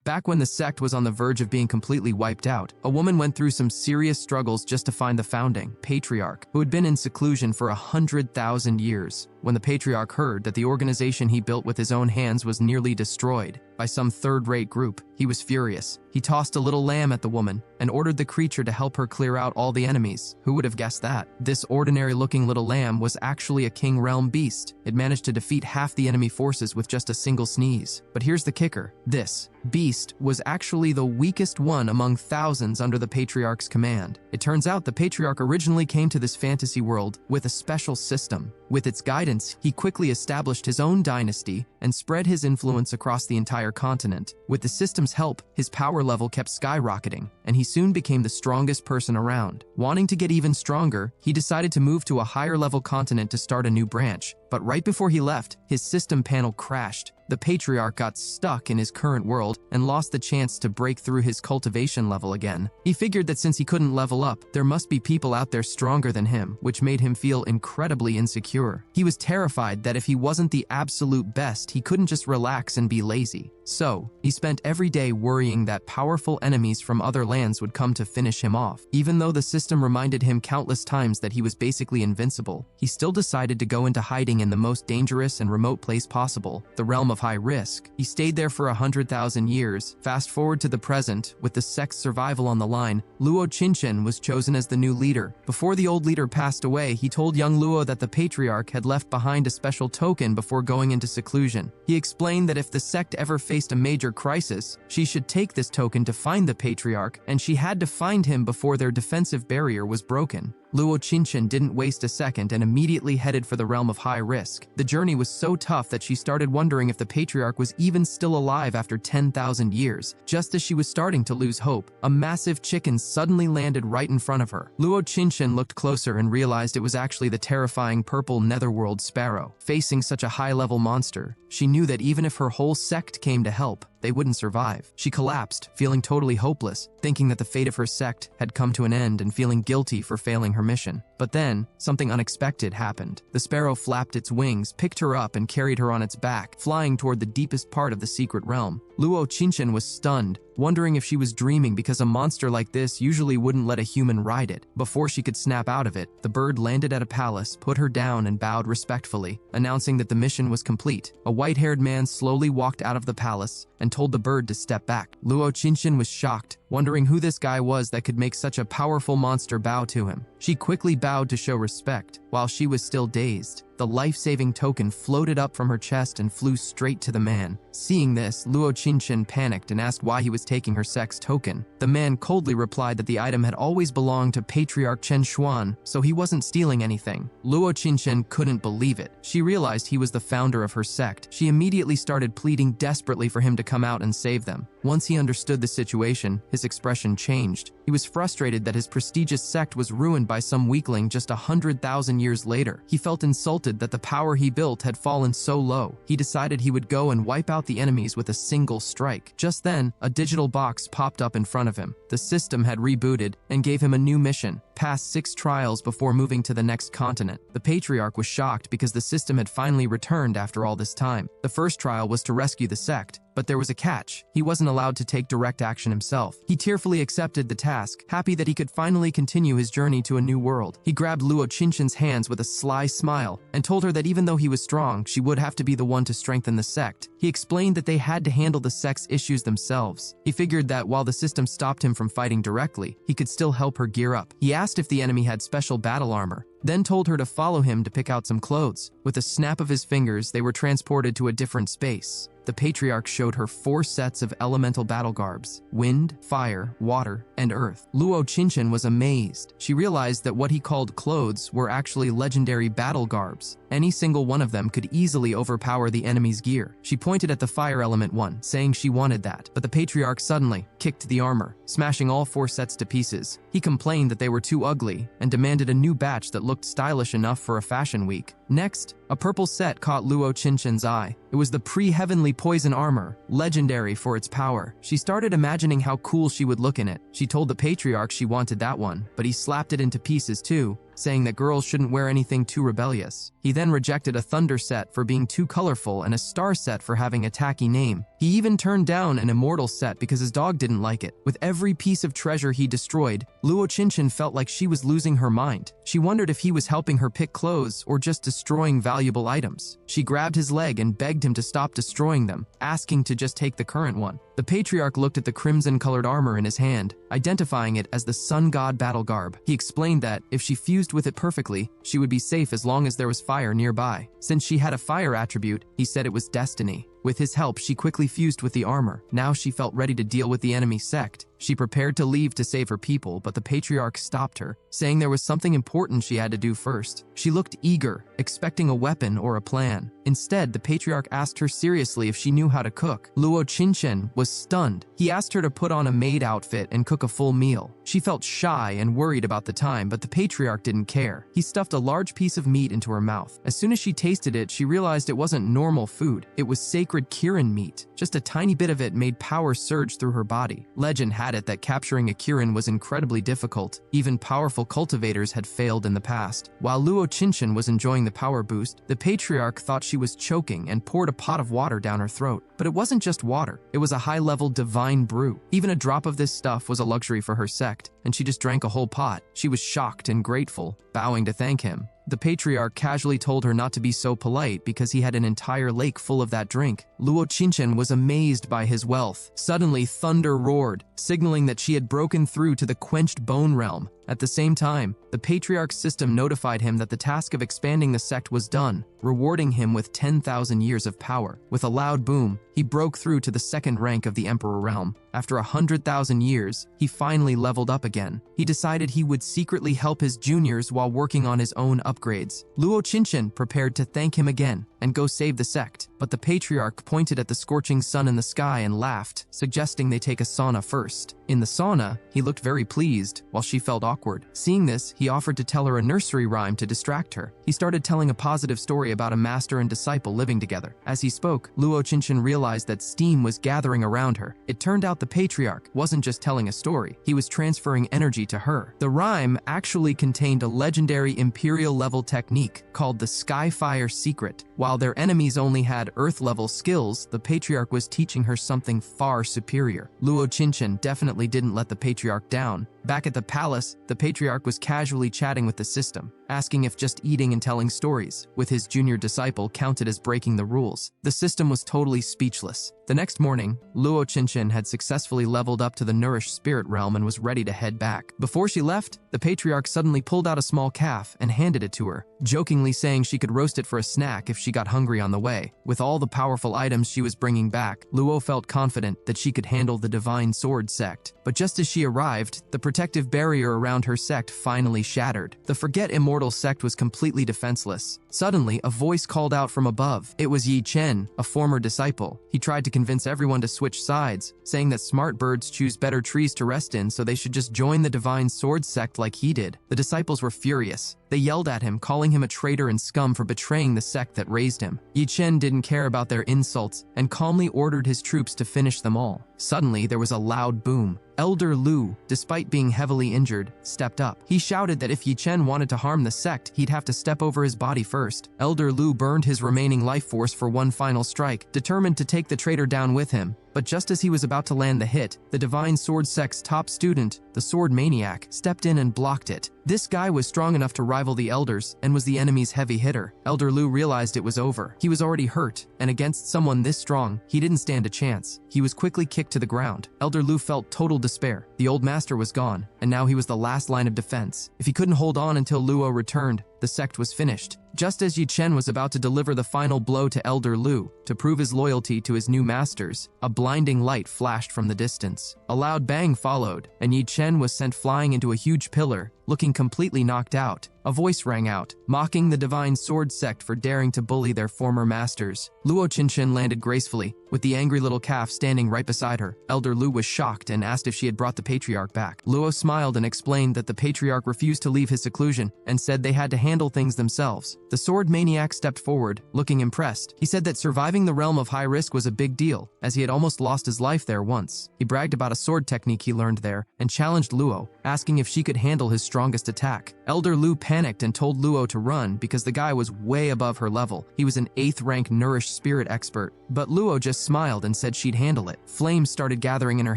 Back when the sect was on the verge of being completely wiped out, a woman went through some serious struggles just to find the founding patriarch, who had been in seclusion for 100,000 years. When the patriarch heard that the organization he built with his own hands was nearly destroyed by some third-rate group, he was furious. He tossed a little lamb at the woman and ordered the creature to help her clear out all the enemies. Who would have guessed that? This ordinary-looking little lamb was actually a king realm beast. It managed to defeat half the enemy forces with just a single sneeze. But here's the kicker. This beast was actually the weakest one among thousands under the patriarch's command. It turns out the patriarch originally came to this fantasy world with a special system. With its guidance, he quickly established his own dynasty and spread his influence across the entire continent. With the system's help, his power level kept skyrocketing, and he soon became the strongest person around. Wanting to get even stronger, he decided to move to a higher-level continent to start a new branch. But right before he left, his system panel crashed. The patriarch got stuck in his current world and lost the chance to break through his cultivation level again. He figured that since he couldn't level up, there must be people out there stronger than him, which made him feel incredibly insecure. He was terrified that if he wasn't the absolute best, he couldn't just relax and be lazy. So, he spent every day worrying that powerful enemies from other lands would come to finish him off. Even though the system reminded him countless times that he was basically invincible, he still decided to go into hiding in the most dangerous and remote place possible, the realm of high risk. He stayed there for 100,000 years. Fast forward to the present, with the sect's survival on the line, Luo Qinshen was chosen as the new leader. Before the old leader passed away, he told young Luo that the patriarch had left behind a special token before going into seclusion. He explained that if the sect ever faced a major crisis, she should take this token to find the patriarch, and she had to find him before their defensive barrier was broken. Luo Qinshen didn't waste a second and immediately headed for the realm of high risk. The journey was so tough that she started wondering if the patriarch was even still alive after 10,000 years. Just as she was starting to lose hope, a massive chicken suddenly landed right in front of her. Luo Qinshen looked closer and realized it was actually the terrifying purple netherworld sparrow. Facing such a high-level monster, she knew that even if her whole sect came to help, they wouldn't survive. She collapsed, feeling totally hopeless, thinking that the fate of her sect had come to an end and feeling guilty for failing her mission. But then, something unexpected happened. The sparrow flapped its wings, picked her up, and carried her on its back, flying toward the deepest part of the secret realm. Luo Qinshen was stunned, wondering if she was dreaming because a monster like this usually wouldn't let a human ride it. Before she could snap out of it, the bird landed at a palace, put her down, and bowed respectfully, announcing that the mission was complete. A white-haired man slowly walked out of the palace and told the bird to step back. Luo Qinshen was shocked, wondering who this guy was that could make such a powerful monster bow to him. She quickly bowed to show respect. While she was still dazed, the life-saving token floated up from her chest and flew straight to the man. Seeing this, Luo Qinshen panicked and asked why he was taking her sex token. The man coldly replied that the item had always belonged to Patriarch Chen Xuan, so he wasn't stealing anything. Luo Qinshen couldn't believe it. She realized he was the founder of her sect. She immediately started pleading desperately for him to come out and save them. Once he understood the situation, his expression changed. He was frustrated that his prestigious sect was ruined by some weakling just 100,000 years later. He felt insulted that the power he built had fallen so low. He decided he would go and wipe out the enemies with a single strike. Just then, a digital box popped up in front of him. The system had rebooted and gave him a new mission: pass 6 trials before moving to the next continent. The patriarch was shocked because the system had finally returned after all this time. The first trial was to rescue the sect, but there was a catch. He wasn't allowed to take direct action himself. He tearfully accepted the task, happy that he could finally continue his journey to a new world. He grabbed Luo Qinshen's hands with a sly smile and told her that even though he was strong, she would have to be the one to strengthen the sect. He explained that they had to handle the sect's issues themselves. He figured that while the system stopped him from fighting directly, he could still help her gear up. He asked if the enemy had special battle armor, then told her to follow him to pick out some clothes. With a snap of his fingers, they were transported to a different space. The patriarch showed her 4 sets of elemental battle garbs: wind, fire, water, and earth. Luo Qinshen was amazed. She realized that what he called clothes were actually legendary battle garbs. Any single one of them could easily overpower the enemy's gear. She pointed at the fire element one, saying she wanted that, but the patriarch suddenly kicked the armor, smashing all 4 sets to pieces. He complained that they were too ugly and demanded a new batch that looked stylish enough for a fashion week. Next, a purple set caught Luo Qinshen's eye. It was the pre-heavenly poison armor, legendary for its power. She started imagining how cool she would look in it. She told the patriarch she wanted that one, but he slapped it into pieces too, saying that girls shouldn't wear anything too rebellious. He then rejected a thunder set for being too colorful and a star set for having a tacky name. He even turned down an immortal set because his dog didn't like it. With every piece of treasure he destroyed, Luo Qinshan felt like she was losing her mind. She wondered if he was helping her pick clothes or just destroying valuable items. She grabbed his leg and begged him to stop destroying them, asking to just take the current one. The patriarch looked at the crimson-colored armor in his hand, identifying it as the sun god battle garb. He explained that if she fused with it perfectly, she would be safe as long as there was fire nearby. Since she had a fire attribute, he said it was destiny. With his help, she quickly fused with the armor. Now she felt ready to deal with the enemy sect. She prepared to leave to save her people, but the patriarch stopped her, saying there was something important she had to do first. She looked eager, expecting a weapon or a plan. Instead, the patriarch asked her seriously if she knew how to cook. Luo Qinshan was stunned. He asked her to put on a maid outfit and cook a full meal. She felt shy and worried about the time, but the patriarch didn't care. He stuffed a large piece of meat into her mouth. As soon as she tasted it, she realized it wasn't normal food. It was sacred Kirin meat. Just a tiny bit of it made power surge through her body. Legend had it that capturing a Kirin was incredibly difficult. Even powerful cultivators had failed in the past. While Luo Qinshan was enjoying the power boost, the patriarch thought she was choking and poured a pot of water down her throat. But it wasn't just water. It was a high-level divine brew. Even a drop of this stuff was a luxury for her sect, and she just drank a whole pot. She was shocked and grateful, bowing to thank him. The patriarch casually told her not to be so polite because he had an entire lake full of that drink. Luo Qinshan was amazed by his wealth. Suddenly, thunder roared, signaling that she had broken through to the quenched bone realm. At the same time, the patriarch's system notified him that the task of expanding the sect was done, rewarding him with 10,000 years of power. With a loud boom, he broke through to the second rank of the Emperor realm. After 100,000 years, he finally leveled up again. He decided he would secretly help his juniors while working on his own upgrades. Luo Qinshan prepared to thank him again and go save the sect, but the patriarch pointed at the scorching sun in the sky and laughed, suggesting they take a sauna first. In the sauna, he looked very pleased, while she felt awkward. Seeing this, he offered to tell her a nursery rhyme to distract her. He started telling a positive story about a master and disciple living together. As he spoke, Luo Qinshan realized that steam was gathering around her. It turned out the patriarch wasn't just telling a story, he was transferring energy to her. The rhyme actually contained a legendary imperial-level technique called the Skyfire Secret. While their enemies only had Earth-level skills, the patriarch was teaching her something far superior. Luo Qinshan definitely didn't let the patriarch down. Back at the palace, the patriarch was casually chatting with the system, asking if just eating and telling stories with his junior disciple counted as breaking the rules. The system was totally speechless. The next morning, Luo Qinshan had successfully leveled up to the nourished spirit realm and was ready to head back. Before she left, the patriarch suddenly pulled out a small calf and handed it to her, jokingly saying she could roast it for a snack if she got hungry on the way. With all the powerful items she was bringing back, Luo felt confident that she could handle the Divine Sword sect. But just as she arrived, the protective barrier around her sect finally shattered. The Forget Immortal sect was completely defenseless. Suddenly, a voice called out from above. It was Yi Chen, a former disciple. He tried to convince everyone to switch sides, saying that smart birds choose better trees to rest in, so they should just join the Divine Sword sect like he did. The disciples were furious. They yelled at him, calling him a traitor and scum for betraying the sect that raised him. Yi Chen didn't care about their insults and calmly ordered his troops to finish them all. Suddenly, there was a loud boom. Elder Lu, despite being heavily injured, stepped up. He shouted that if Yi Chen wanted to harm the sect, he'd have to step over his body first. Elder Lu burned his remaining life force for one final strike, determined to take the traitor down with him. But just as he was about to land the hit, the Divine Sword sect's top student, the Sword Maniac, stepped in and blocked it. This guy was strong enough to rival the elders and was the enemy's heavy hitter. Elder Lu realized it was over. He was already hurt, and against someone this strong, he didn't stand a chance. He was quickly kicked to the ground. Elder Lu felt total despair. The old master was gone, and now he was the last line of defense. If he couldn't hold on until Luo returned, the sect was finished. Just as Yi Chen was about to deliver the final blow to Elder Lu to prove his loyalty to his new masters, a blinding light flashed from the distance. A loud bang followed, and Yi Chen was sent flying into a huge pillar, looking completely knocked out. A voice rang out, mocking the Divine Sword sect for daring to bully their former masters. Luo Qinshan landed gracefully, with the angry little calf standing right beside her. Elder Lu was shocked and asked if she had brought the patriarch back. Luo smiled and explained that the patriarch refused to leave his seclusion and said they had to handle things themselves. The Sword Maniac stepped forward, looking impressed. He said that surviving the realm of high risk was a big deal, as he had almost lost his life there once. He bragged about a sword technique he learned there and challenged Luo, asking if she could handle his strongest attack. Elder Lu panicked and told Luo to run because the guy was way above her level. He was an 8th rank nourished spirit expert, but Luo just smiled and said she'd handle it. Flames started gathering in her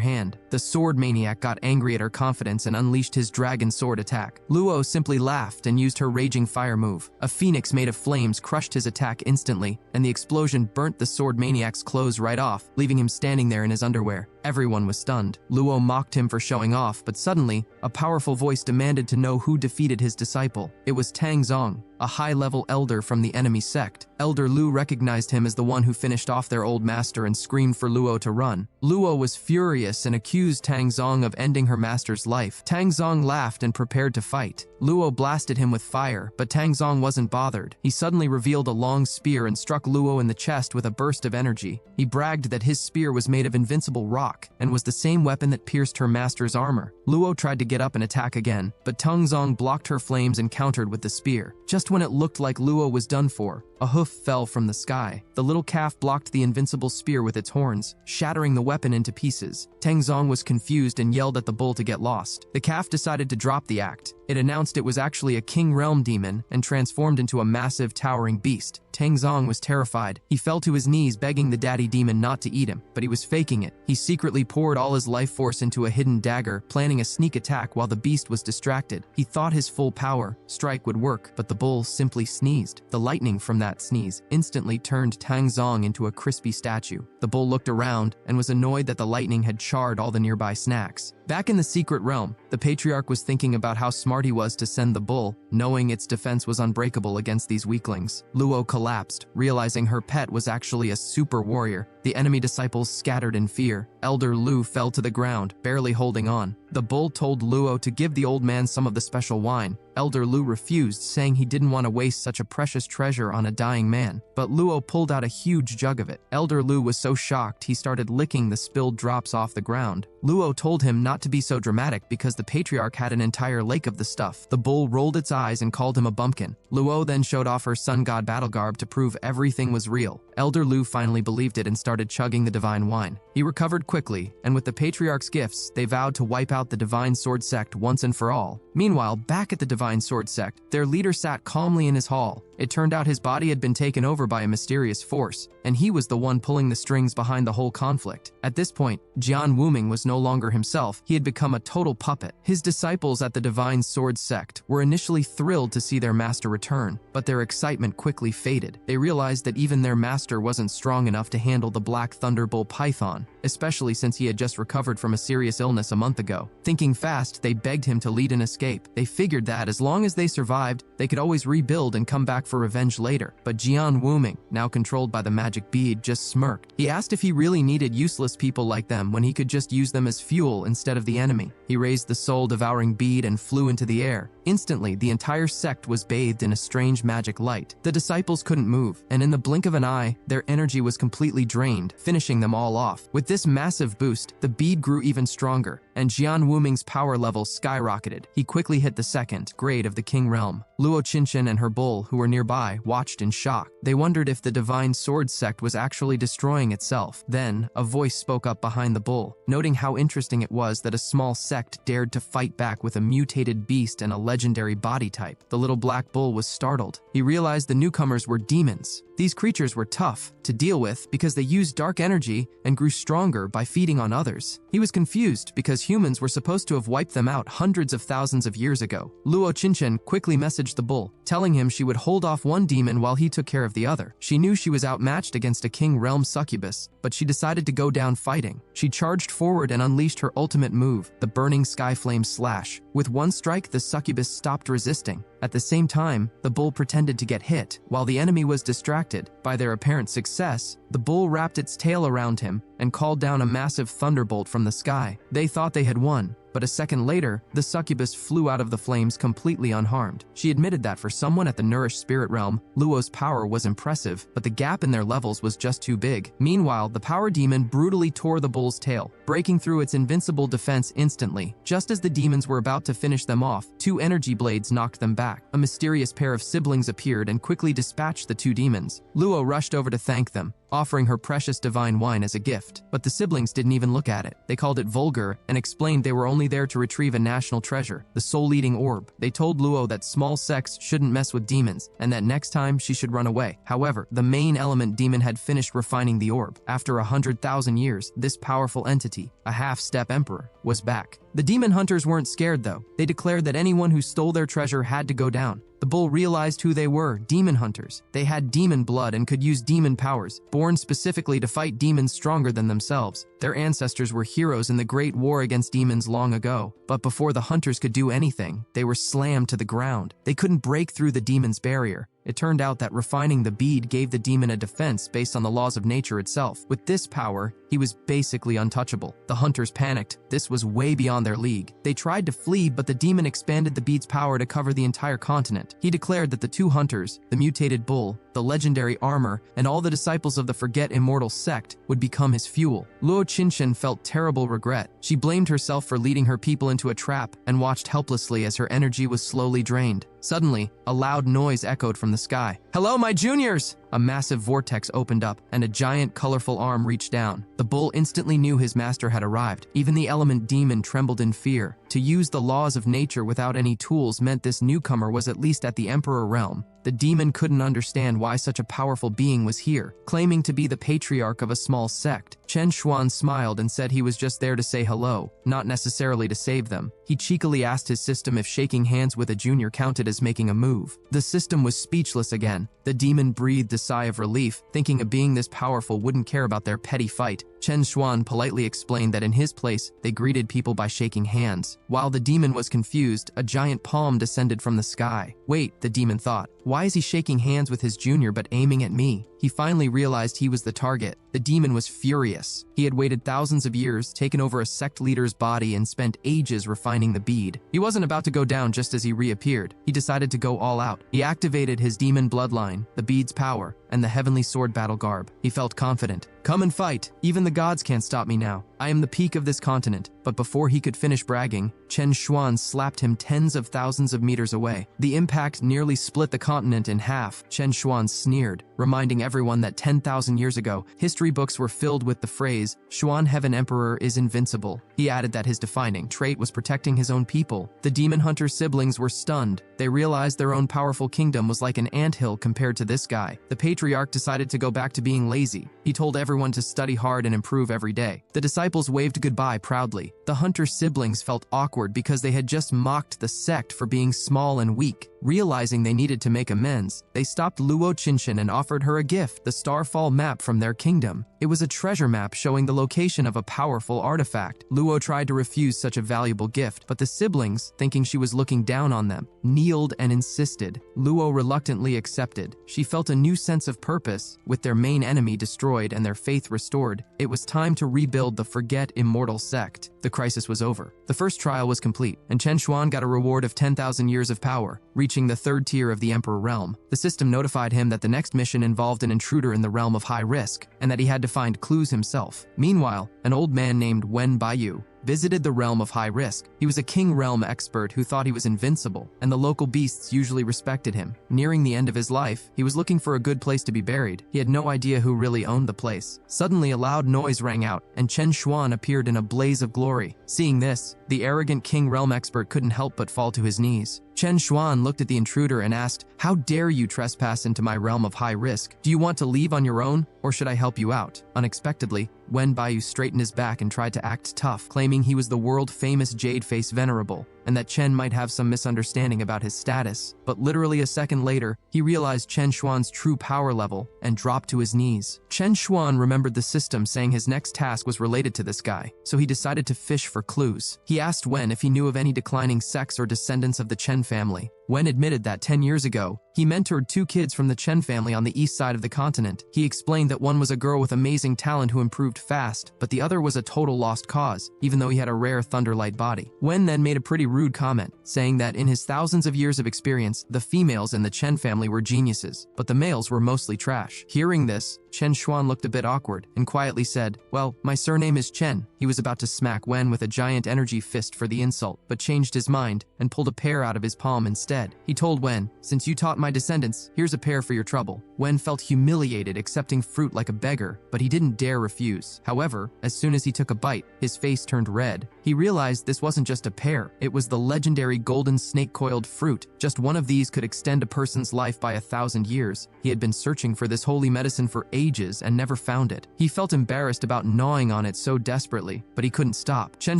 hand. The sword maniac got angry at her confidence and unleashed his dragon sword attack. Luo simply laughed and used her raging fire move. A phoenix made of flames crushed his attack instantly, and the explosion burnt the sword maniac's clothes right off, leaving him standing there in his underwear. Everyone was stunned. Luo mocked him for showing off, but suddenly, a powerful voice demanded to know who defeated his disciple. It was Tang Zong, a high-level elder from the enemy sect. Elder Lu recognized him as the one who finished off their old master and screamed for Luo to run. Luo was furious and accused Tang Zong of ending her master's life. Tang Zong laughed and prepared to fight. Luo blasted him with fire, but Tang Zong wasn't bothered. He suddenly revealed a long spear and struck Luo in the chest with a burst of energy. He bragged that his spear was made of invincible rock and was the same weapon that pierced her master's armor. Luo tried to get up and attack again, but Tang Zong blocked her flames and countered with the spear. Just when it looked like Luo was done for, a hoof fell from the sky. The little calf blocked the invincible spear with its horns, shattering the weapon into pieces. Tang Zong was confused and yelled at the bull to get lost. The calf decided to drop the act. It announced it was actually a king realm demon and transformed into a massive towering beast. Tang Zong was terrified. He fell to his knees begging the daddy demon not to eat him, but he was faking it. He secretly poured all his life force into a hidden dagger, planning a sneak attack while the beast was distracted. He thought his full power strike would work, but the bull simply sneezed. The lightning from that sneeze instantly turned Tang Zong into a crispy statue. The bull looked around and was annoyed that the lightning had charred all the nearby snacks. Back in the secret realm, the patriarch was thinking about how smart he was to send the bull, knowing its defense was unbreakable against these weaklings. Luo collapsed, realizing her pet was actually a super warrior. The enemy disciples scattered in fear. Elder Lu fell to the ground, barely holding on. The bull told Luo to give the old man some of the special wine. Elder Lu refused, saying he didn't want to waste such a precious treasure on a dying man. But Luo pulled out a huge jug of it. Elder Lu was so shocked he started licking the spilled drops off the ground. Luo told him not to be so dramatic because the patriarch had an entire lake of the stuff. The bull rolled its eyes and called him a bumpkin. Luo then showed off her sun god battle garb to prove everything was real. Elder Lu finally believed it and started chugging the divine wine. He recovered quickly, and with the patriarch's gifts, they vowed to wipe out the divine sword sect once and for all. Meanwhile, back at the divine sword sect, their leader sat calmly in his hall. It turned out his body had been taken over by a mysterious force, and he was the one pulling the strings behind the whole conflict. At this point, Jian Wuming was no longer himself. He had become a total puppet. His disciples at the divine sword sect were initially thrilled to see their master return, but their excitement quickly faded. They realized that even their master wasn't strong enough to handle the Black Thunderbolt Python, especially since he had just recovered from a serious illness a month ago. Thinking fast, they begged him to lead an escape. They figured that as long as they survived, they could always rebuild and come back for revenge later. But Jian Wuming, now controlled by the magic bead, just smirked. He asked if he really needed useless people like them when he could just use them as fuel instead of the enemy. He raised the soul-devouring bead and flew into the air. Instantly, the entire sect was bathed in a strange magic light. The disciples couldn't move, and in the blink of an eye, their energy was completely drained, finishing them all off. With this massive boost, the bead grew even stronger, and Jian Wuming's power level skyrocketed. He quickly hit the second grade of the King Realm. Luo Qinshan and her bull, who were nearby, watched in shock. They wondered if the divine sword sect was actually destroying itself. Then, a voice spoke up behind the bull, noting how interesting it was that a small sect dared to fight back with a mutated beast and a legendary body type. The little black bull was startled. He realized the newcomers were demons. These creatures were tough to deal with because they used dark energy and grew stronger by feeding on others. He was confused because humans were supposed to have wiped them out hundreds of thousands of years ago. Luo Qinshan quickly messaged the bull, telling him she would hold off one demon while he took care of the other. She knew she was outmatched against a King Realm succubus, but she decided to go down fighting. She charged forward and unleashed her ultimate move, the Burning Sky Flame Slash. With one strike, the succubus stopped resisting. At the same time, the bull pretended to get hit. While the enemy was distracted by their apparent success, the bull wrapped its tail around him and called down a massive thunderbolt from the sky. They thought they had won, but a second later, the succubus flew out of the flames completely unharmed. She admitted that for someone at the nourished spirit realm, Luo's power was impressive, but the gap in their levels was just too big. Meanwhile, the power demon brutally tore the bull's tail, breaking through its invincible defense instantly. Just as the demons were about to finish them off, two energy blades knocked them back. A mysterious pair of siblings appeared and quickly dispatched the two demons. Luo rushed over to thank them, offering her precious divine wine as a gift. But the siblings didn't even look at it. They called it vulgar and explained they were only there to retrieve a national treasure, the soul-eating orb. They told Luo that small sects shouldn't mess with demons and that next time she should run away. However, the main element demon had finished refining the orb. After 100,000 years, this powerful entity, a half-step emperor, was back. The demon hunters weren't scared though. They declared that anyone who stole their treasure had to go down. The bull realized who they were, demon hunters. They had demon blood and could use demon powers, born specifically to fight demons stronger than themselves. Their ancestors were heroes in the great war against demons long ago. But before the hunters could do anything, they were slammed to the ground. They couldn't break through the demon's barrier. It turned out that refining the bead gave the demon a defense based on the laws of nature itself. With this power, he was basically untouchable. The hunters panicked. This was way beyond their league. They tried to flee, but the demon expanded the bead's power to cover the entire continent. He declared that the two hunters, the mutated bull, the legendary armor, and all the disciples of the Forget Immortal sect would become his fuel. Luo Qinshan felt terrible regret. She blamed herself for leading her people into a trap and watched helplessly as her energy was slowly drained. Suddenly, a loud noise echoed from the sky. "Hello, my juniors!" A massive vortex opened up, and a giant, colorful arm reached down. The bull instantly knew his master had arrived. Even the element demon trembled in fear. To use the laws of nature without any tools meant this newcomer was at least at the Emperor realm. The demon couldn't understand why such a powerful being was here, claiming to be the patriarch of a small sect. Chen Xuan smiled and said he was just there to say hello, not necessarily to save them. He cheekily asked his system if shaking hands with a junior counted as making a move. The system was speechless again. The demon breathed a sigh of relief, thinking a being this powerful wouldn't care about their petty fight. Chen Xuan politely explained that in his place, they greeted people by shaking hands. While the demon was confused, a giant palm descended from the sky. Wait, the demon thought. Why is he shaking hands with his junior but aiming at me? He finally realized he was the target. The demon was furious. He had waited thousands of years, taken over a sect leader's body, and spent ages refining the bead. He wasn't about to go down just as he reappeared. He decided to go all out. He activated his demon bloodline, the bead's power, and the heavenly sword battle garb. He felt confident. "Come and fight. Even the gods can't stop me now. I am the peak of this continent." But before he could finish bragging, Chen Xuan slapped him tens of thousands of meters away. The impact nearly split the continent in half. Chen Xuan sneered, reminding everyone that 10,000 years ago, history books were filled with the phrase, "Xuan Heaven Emperor is invincible." He added that his defining trait was protecting his own people. The demon hunter siblings were stunned. They realized their own powerful kingdom was like an anthill compared to this guy. The patriarch decided to go back to being lazy. He told everyone to study hard and improve every day. The disciples waved goodbye proudly. The hunter siblings felt awkward because they had just mocked the sect for being small and weak. Realizing they needed to make amends, they stopped Luo Qinshan and offered her a gift, the Starfall map from their kingdom. It was a treasure map showing the location of a powerful artifact. Luo tried to refuse such a valuable gift, but the siblings, thinking she was looking down on them, kneeled and insisted. Luo reluctantly accepted. She felt a new sense of purpose. With their main enemy destroyed and their faith restored, it was time to rebuild the Forget Immortal sect. The crisis was over. The first trial was complete, and Chen Xuan got a reward of 10,000 years of power, reaching the third tier of the Emperor realm. The system notified him that the next mission involved an intruder in the realm of high risk, and that he had to find clues himself. Meanwhile, an old man named Wen Baiyu visited the realm of high risk. He was a king realm expert who thought he was invincible, and the local beasts usually respected him. Nearing the end of his life, he was looking for a good place to be buried. He had no idea who really owned the place. Suddenly, a loud noise rang out, and Chen Xuan appeared in a blaze of glory. Seeing this, the arrogant king realm expert couldn't help but fall to his knees. Chen Xuan looked at the intruder and asked, "How dare you trespass into my realm of high risk? Do you want to leave on your own, or should I help you out?" Unexpectedly, Wen Baiyu straightened his back and tried to act tough, claiming he was the world-famous Jade-Face Venerable, and that Chen might have some misunderstanding about his status. But literally a second later, he realized Chen Xuan's true power level and dropped to his knees. Chen Xuan remembered the system saying his next task was related to this guy, so he decided to fish for clues. He asked Wen if he knew of any declining sects or descendants of the Chen family. Wen admitted that 10 years ago, he mentored 2 kids from the Chen family on the east side of the continent. He explained that one was a girl with amazing talent who improved fast, but the other was a total lost cause, even though he had a rare thunderlight body. Wen then made a pretty rude comment, saying that in his thousands of years of experience, the females in the Chen family were geniuses, but the males were mostly trash. Hearing this, Chen Xuan looked a bit awkward and quietly said, "Well, my surname is Chen." He was about to smack Wen with a giant energy fist for the insult, but changed his mind and pulled a pear out of his palm instead. instead. He told Wen, "Since you taught my descendants, here's a pear for your trouble." Wen felt humiliated accepting fruit like a beggar, but he didn't dare refuse. However, as soon as he took a bite, his face turned red. He realized this wasn't just a pear, it was the legendary golden snake-coiled fruit. Just one of these could extend a person's life by 1,000 years. He had been searching for this holy medicine for ages and never found it. He felt embarrassed about gnawing on it so desperately, but he couldn't stop. Chen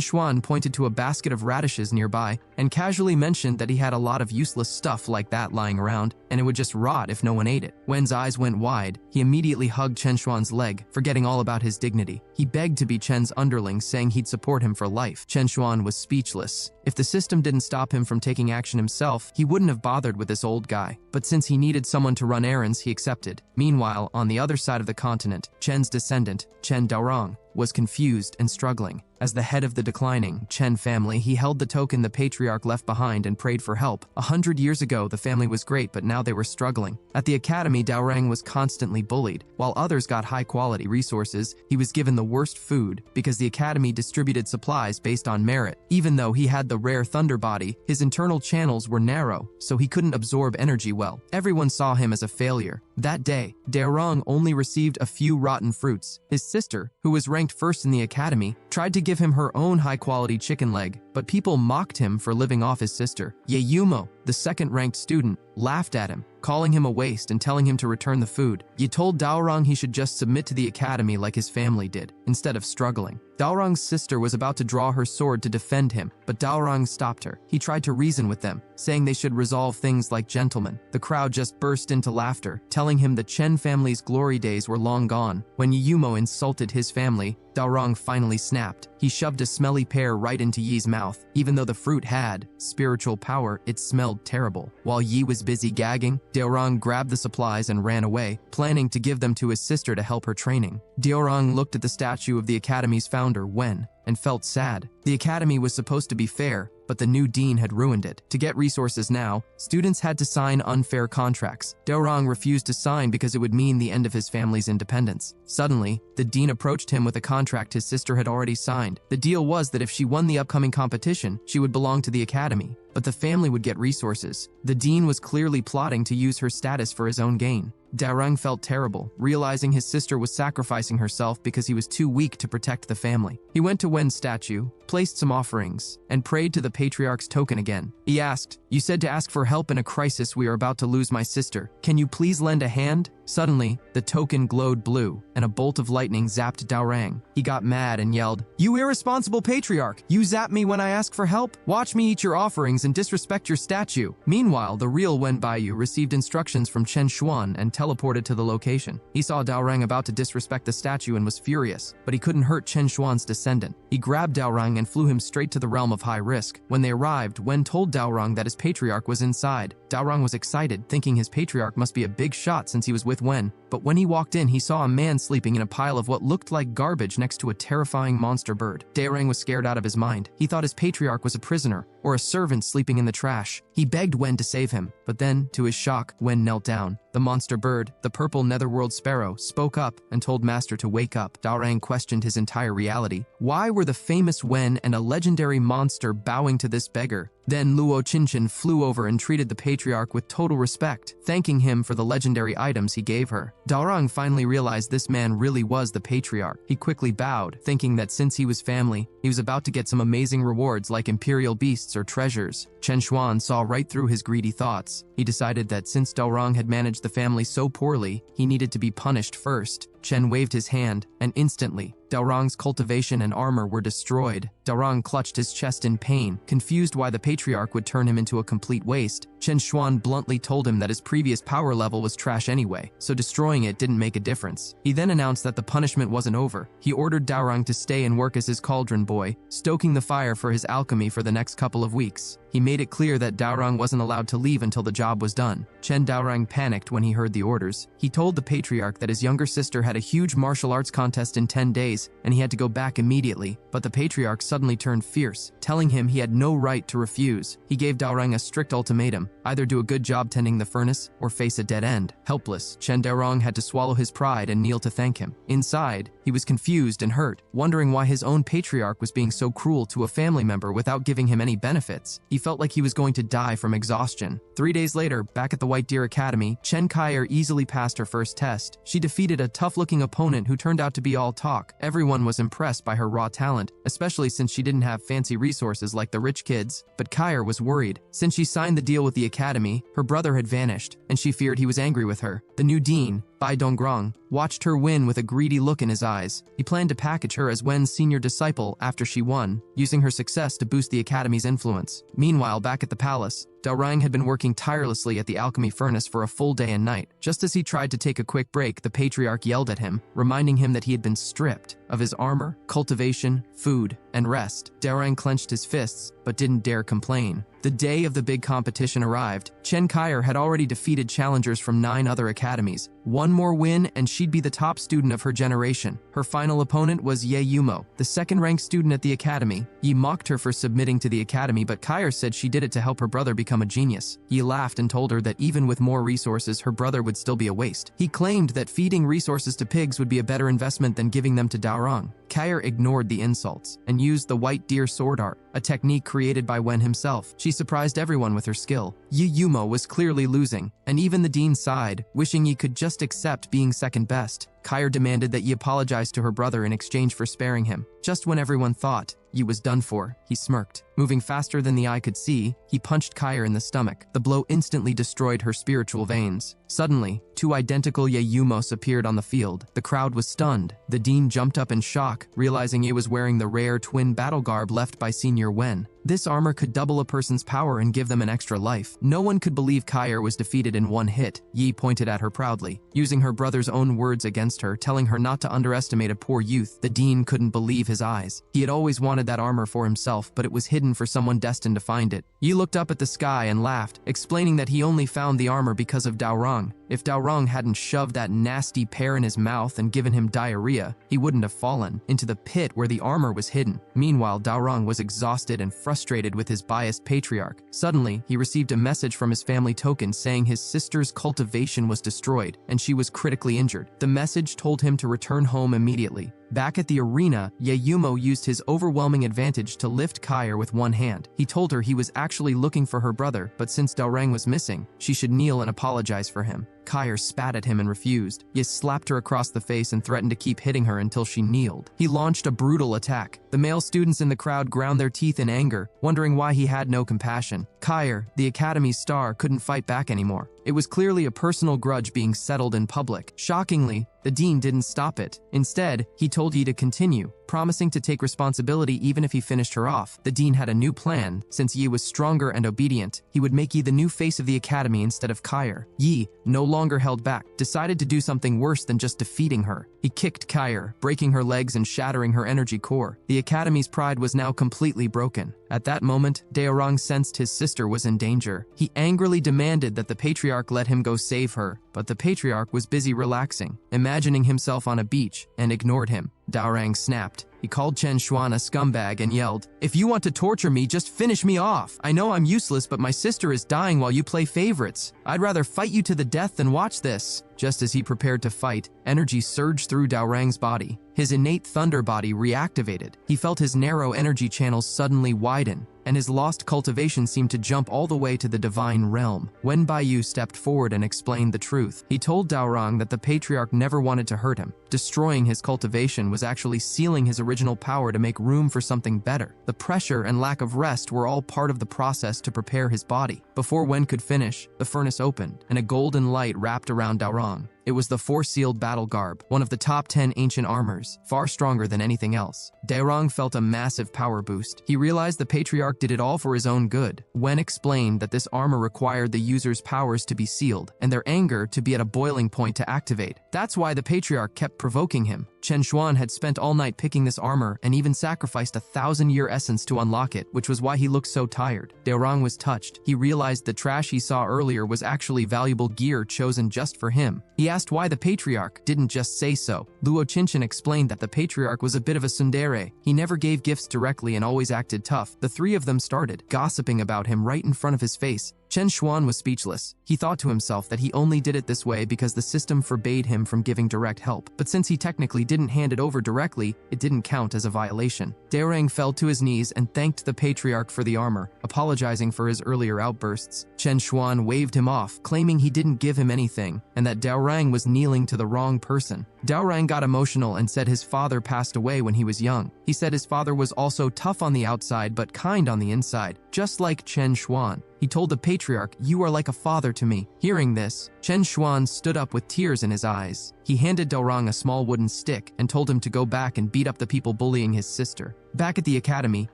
Xuan pointed to a basket of radishes nearby and casually mentioned that he had a lot of useless stuff like that lying around, and it would just rot if no one ate it. Wen's eyes went wide. He immediately hugged Chen Xuan's leg, forgetting all about his dignity. He begged to be Chen's underling, saying he'd support him for life. Chen Xuan was speechless. If the system didn't stop him from taking action himself, he wouldn't have bothered with this old guy. But since he needed someone to run errands, he accepted. Meanwhile, on the other side of the continent, Chen's descendant, Chen Daorong, was confused and struggling. As the head of the declining Chen family, he held the token the patriarch left behind and prayed for help. 100 years ago, the family was great, but now they were struggling. At the academy, Daorang was constantly bullied. While others got high-quality resources, he was given the worst food because the academy distributed supplies based on merit. Even though he had the rare thunder body, his internal channels were narrow, so he couldn't absorb energy well. Everyone saw him as a failure. That day, Daorang only received a few rotten fruits. His sister, who was ranked first in the academy, tried to give him her own high-quality chicken leg, but people mocked him for living off his sister. Yeyumo, the second-ranked student, laughed at him, calling him a waste and telling him to return the food. Ye told Daorang he should just submit to the academy like his family did, instead of struggling. Daorang's sister was about to draw her sword to defend him, but Daorang stopped her. He tried to reason with them, saying they should resolve things like gentlemen. The crowd just burst into laughter, telling him the Chen family's glory days were long gone. When Yumo insulted his family, Daorang finally snapped. He shoved a smelly pear right into Yi's mouth. Even though the fruit had spiritual power, it smelled terrible. While Yi was busy gagging, Daorang grabbed the supplies and ran away, planning to give them to his sister to help her training. Daorang looked at the statue of the academy's founder, Wen, and felt sad. The academy was supposed to be fair, but the new dean had ruined it. To get resources now, students had to sign unfair contracts. Daorang refused to sign because it would mean the end of his family's independence. Suddenly, the dean approached him with a contract his sister had already signed. The deal was that if she won the upcoming competition, she would belong to the academy, but the family would get resources. The dean was clearly plotting to use her status for his own gain. Daorang felt terrible, realizing his sister was sacrificing herself because he was too weak to protect the family. He went to Wen's statue, placed some offerings, and prayed to the patriarch's token again. He asked, "You said to ask for help in a crisis. We are about to lose my sister. Can you please lend a hand?" Suddenly, the token glowed blue, and a bolt of lightning zapped Daorang. He got mad and yelled, "You irresponsible patriarch! You zap me when I ask for help? Watch me eat your offerings and disrespect your statue." Meanwhile, the real Wen Baiyu received instructions from Chen Xuan and teleported to the location. He saw Daorang about to disrespect the statue and was furious, but he couldn't hurt Chen Xuan's descendant. He grabbed Daorang and flew him straight to the realm of high risk. When they arrived, Wen told Daorang that his patriarch was inside. Daorang was excited, thinking his patriarch must be a big shot since he was with Wen. But when he walked in, he saw a man sleeping in a pile of what looked like garbage next to a terrifying monster bird. Daorang was scared out of his mind. He thought his patriarch was a prisoner or a servant sleeping in the trash. He begged Wen to save him, but then, to his shock, Wen knelt down. The monster bird, the purple netherworld sparrow, spoke up and told Master to wake up. Daorang questioned his entire reality. Why were the famous Wen and a legendary monster bowing to this beggar? Then Luo Qinchin flew over and treated the patriarch with total respect, thanking him for the legendary items he gave her. Daorang finally realized this man really was the patriarch. He quickly bowed, thinking that since he was family, he was about to get some amazing rewards like imperial beasts or treasures. Chen Xuan saw right through his greedy thoughts. He decided that since Daorang had managed the family so poorly, he needed to be punished first. Chen waved his hand, and instantly, Daorang's cultivation and armor were destroyed. Daorang clutched his chest in pain, confused why the patriarch would turn him into a complete waste. Chen Xuan bluntly told him that his previous power level was trash anyway, so destroying it didn't make a difference. He then announced that the punishment wasn't over. He ordered Daorang to stay and work as his cauldron boy, stoking the fire for his alchemy for the next couple of weeks. He made it clear that Daorang wasn't allowed to leave until the job was done. Chen Daorang panicked when he heard the orders. He told the patriarch that his younger sister had a huge martial arts contest in 10 days, and he had to go back immediately. But the patriarch suddenly turned fierce, telling him he had no right to refuse. He gave Daorang a strict ultimatum: either do a good job tending the furnace or face a dead end. Helpless, Chen Daorang had to swallow his pride and kneel to thank him. Inside, he He was confused and hurt, wondering why his own patriarch was being so cruel to a family member without giving him any benefits. He felt like he was going to die from exhaustion. 3 days later, back at the White Deer Academy, Chen Kaier easily passed her first test. She defeated a tough-looking opponent who turned out to be all talk. Everyone was impressed by her raw talent, especially since she didn't have fancy resources like the rich kids. But Kaier was worried. Since she signed the deal with the academy, her brother had vanished, and she feared he was angry with her. The new dean, Bai Donggrong, watched her win with a greedy look in his eyes. He planned to package her as Wen's senior disciple after she won, using her success to boost the academy's influence. Meanwhile, back at the palace, Daorang had been working tirelessly at the alchemy furnace for a full day and night. Just as he tried to take a quick break, the patriarch yelled at him, reminding him that he had been stripped of his armor, cultivation, food, and rest. Daorang clenched his fists, but didn't dare complain. The day of the big competition arrived. Chen Kaier had already defeated challengers from 9 other academies. One more win and she'd be the top student of her generation. Her final opponent was Ye Yumo, the second-ranked student at the academy. Yi mocked her for submitting to the academy, but Kaier said she did it to help her brother become a genius. Yi laughed and told her that even with more resources, her brother would still be a waste. He claimed that feeding resources to pigs would be a better investment than giving them to Daorang. Kaier ignored the insults and used the White Deer sword art, a technique created by Wen himself. She surprised everyone with her skill. Yi Yumo was clearly losing, and even the dean sighed, wishing Yi could just accept being second best. Kaier demanded that Yi apologize to her brother in exchange for sparing him. Just when everyone thought Yi was done for, he smirked. Moving faster than the eye could see, he punched Kaier in the stomach. The blow instantly destroyed her spiritual veins. Suddenly, 2 identical Ye Yumos appeared on the field. The crowd was stunned. The dean jumped up in shock, realizing Ye was wearing the rare twin battle garb left by Senior Wen. This armor could double a person's power and give them an extra life. No one could believe Kaier was defeated in one hit. Yi pointed at her proudly, using her brother's own words against her, telling her not to underestimate a poor youth. The dean couldn't believe his eyes. He had always wanted that armor for himself, but it was hidden for someone destined to find it. Yi looked up at the sky and laughed, explaining that he only found the armor because of Daorang. If Daorang hadn't shoved that nasty pear in his mouth and given him diarrhea, he wouldn't have fallen into the pit where the armor was hidden. Meanwhile, Daorang was exhausted and frustrated with his biased patriarch. Suddenly, he received a message from his family token saying his sister's cultivation was destroyed and she was critically injured. The message told him to return home immediately. Back at the arena, Ye Yumo used his overwhelming advantage to lift Kaier with one hand. He told her he was actually looking for her brother, but since Daorang was missing, she should kneel and apologize for him. Kaier spat at him and refused. Ye slapped her across the face and threatened to keep hitting her until she kneeled. He launched a brutal attack. The male students in the crowd ground their teeth in anger, wondering why he had no compassion. Kaier, the academy's star, couldn't fight back anymore. It was clearly a personal grudge being settled in public. Shockingly, the dean didn't stop it. Instead, he told Yi to continue, promising to take responsibility even if he finished her off. The dean had a new plan. Since Yi was stronger and obedient, he would make Yi the new face of the academy instead of Kaier. Yi, no longer held back, decided to do something worse than just defeating her. He kicked Kaier, breaking her legs and shattering her energy core. The academy's pride was now completely broken. At that moment, Daorang sensed his sister was in danger. He angrily demanded that the patriarch let him go save her, but the patriarch was busy relaxing, imagining himself on a beach, and ignored him. Daorang snapped. He called Chen Xuan a scumbag and yelled, "If you want to torture me, just finish me off. I know I'm useless, but my sister is dying while you play favorites. I'd rather fight you to the death than watch this." Just as he prepared to fight, energy surged through Daorang's body. His innate thunder body reactivated. He felt his narrow energy channels suddenly widen, and his lost cultivation seemed to jump all the way to the divine realm. Wen Baiyu stepped forward and explained the truth. He told Daorang that the patriarch never wanted to hurt him. Destroying his cultivation was actually sealing his original power to make room for something better. The pressure and lack of rest were all part of the process to prepare his body. Before Wen could finish, the furnace opened, and a golden light wrapped around Daorang. It was the four-sealed battle garb, one of the top 10 ancient armors, far stronger than anything else. Daorang felt a massive power boost. He realized the patriarch did it all for his own good. Wen explained that this armor required the user's powers to be sealed, and their anger to be at a boiling point to activate. That's why the patriarch kept provoking him. Chen Xuan had spent all night picking this armor and even sacrificed a 1,000-year essence to unlock it, which was why he looked so tired. Daorang was touched. He realized the trash he saw earlier was actually valuable gear chosen just for him. He asked why the patriarch didn't just say so. Luo Qinchin explained that the patriarch was a bit of a tsundere. He never gave gifts directly and always acted tough. The three of them started gossiping about him right in front of his face. Chen Xuan was speechless. He thought to himself that he only did it this way because the system forbade him from giving direct help. But since he technically didn't hand it over directly, it didn't count as a violation. Daorang fell to his knees and thanked the patriarch for the armor, apologizing for his earlier outbursts. Chen Xuan waved him off, claiming he didn't give him anything, and that Daorang was kneeling to the wrong person. Daorang got emotional and said his father passed away when he was young. He said his father was also tough on the outside but kind on the inside, just like Chen Xuan. He told the patriarch, "You are like a father to me." Hearing this, Chen Xuan stood up with tears in his eyes. He handed Daorang a small wooden stick and told him to go back and beat up the people bullying his sister. Back at the academy,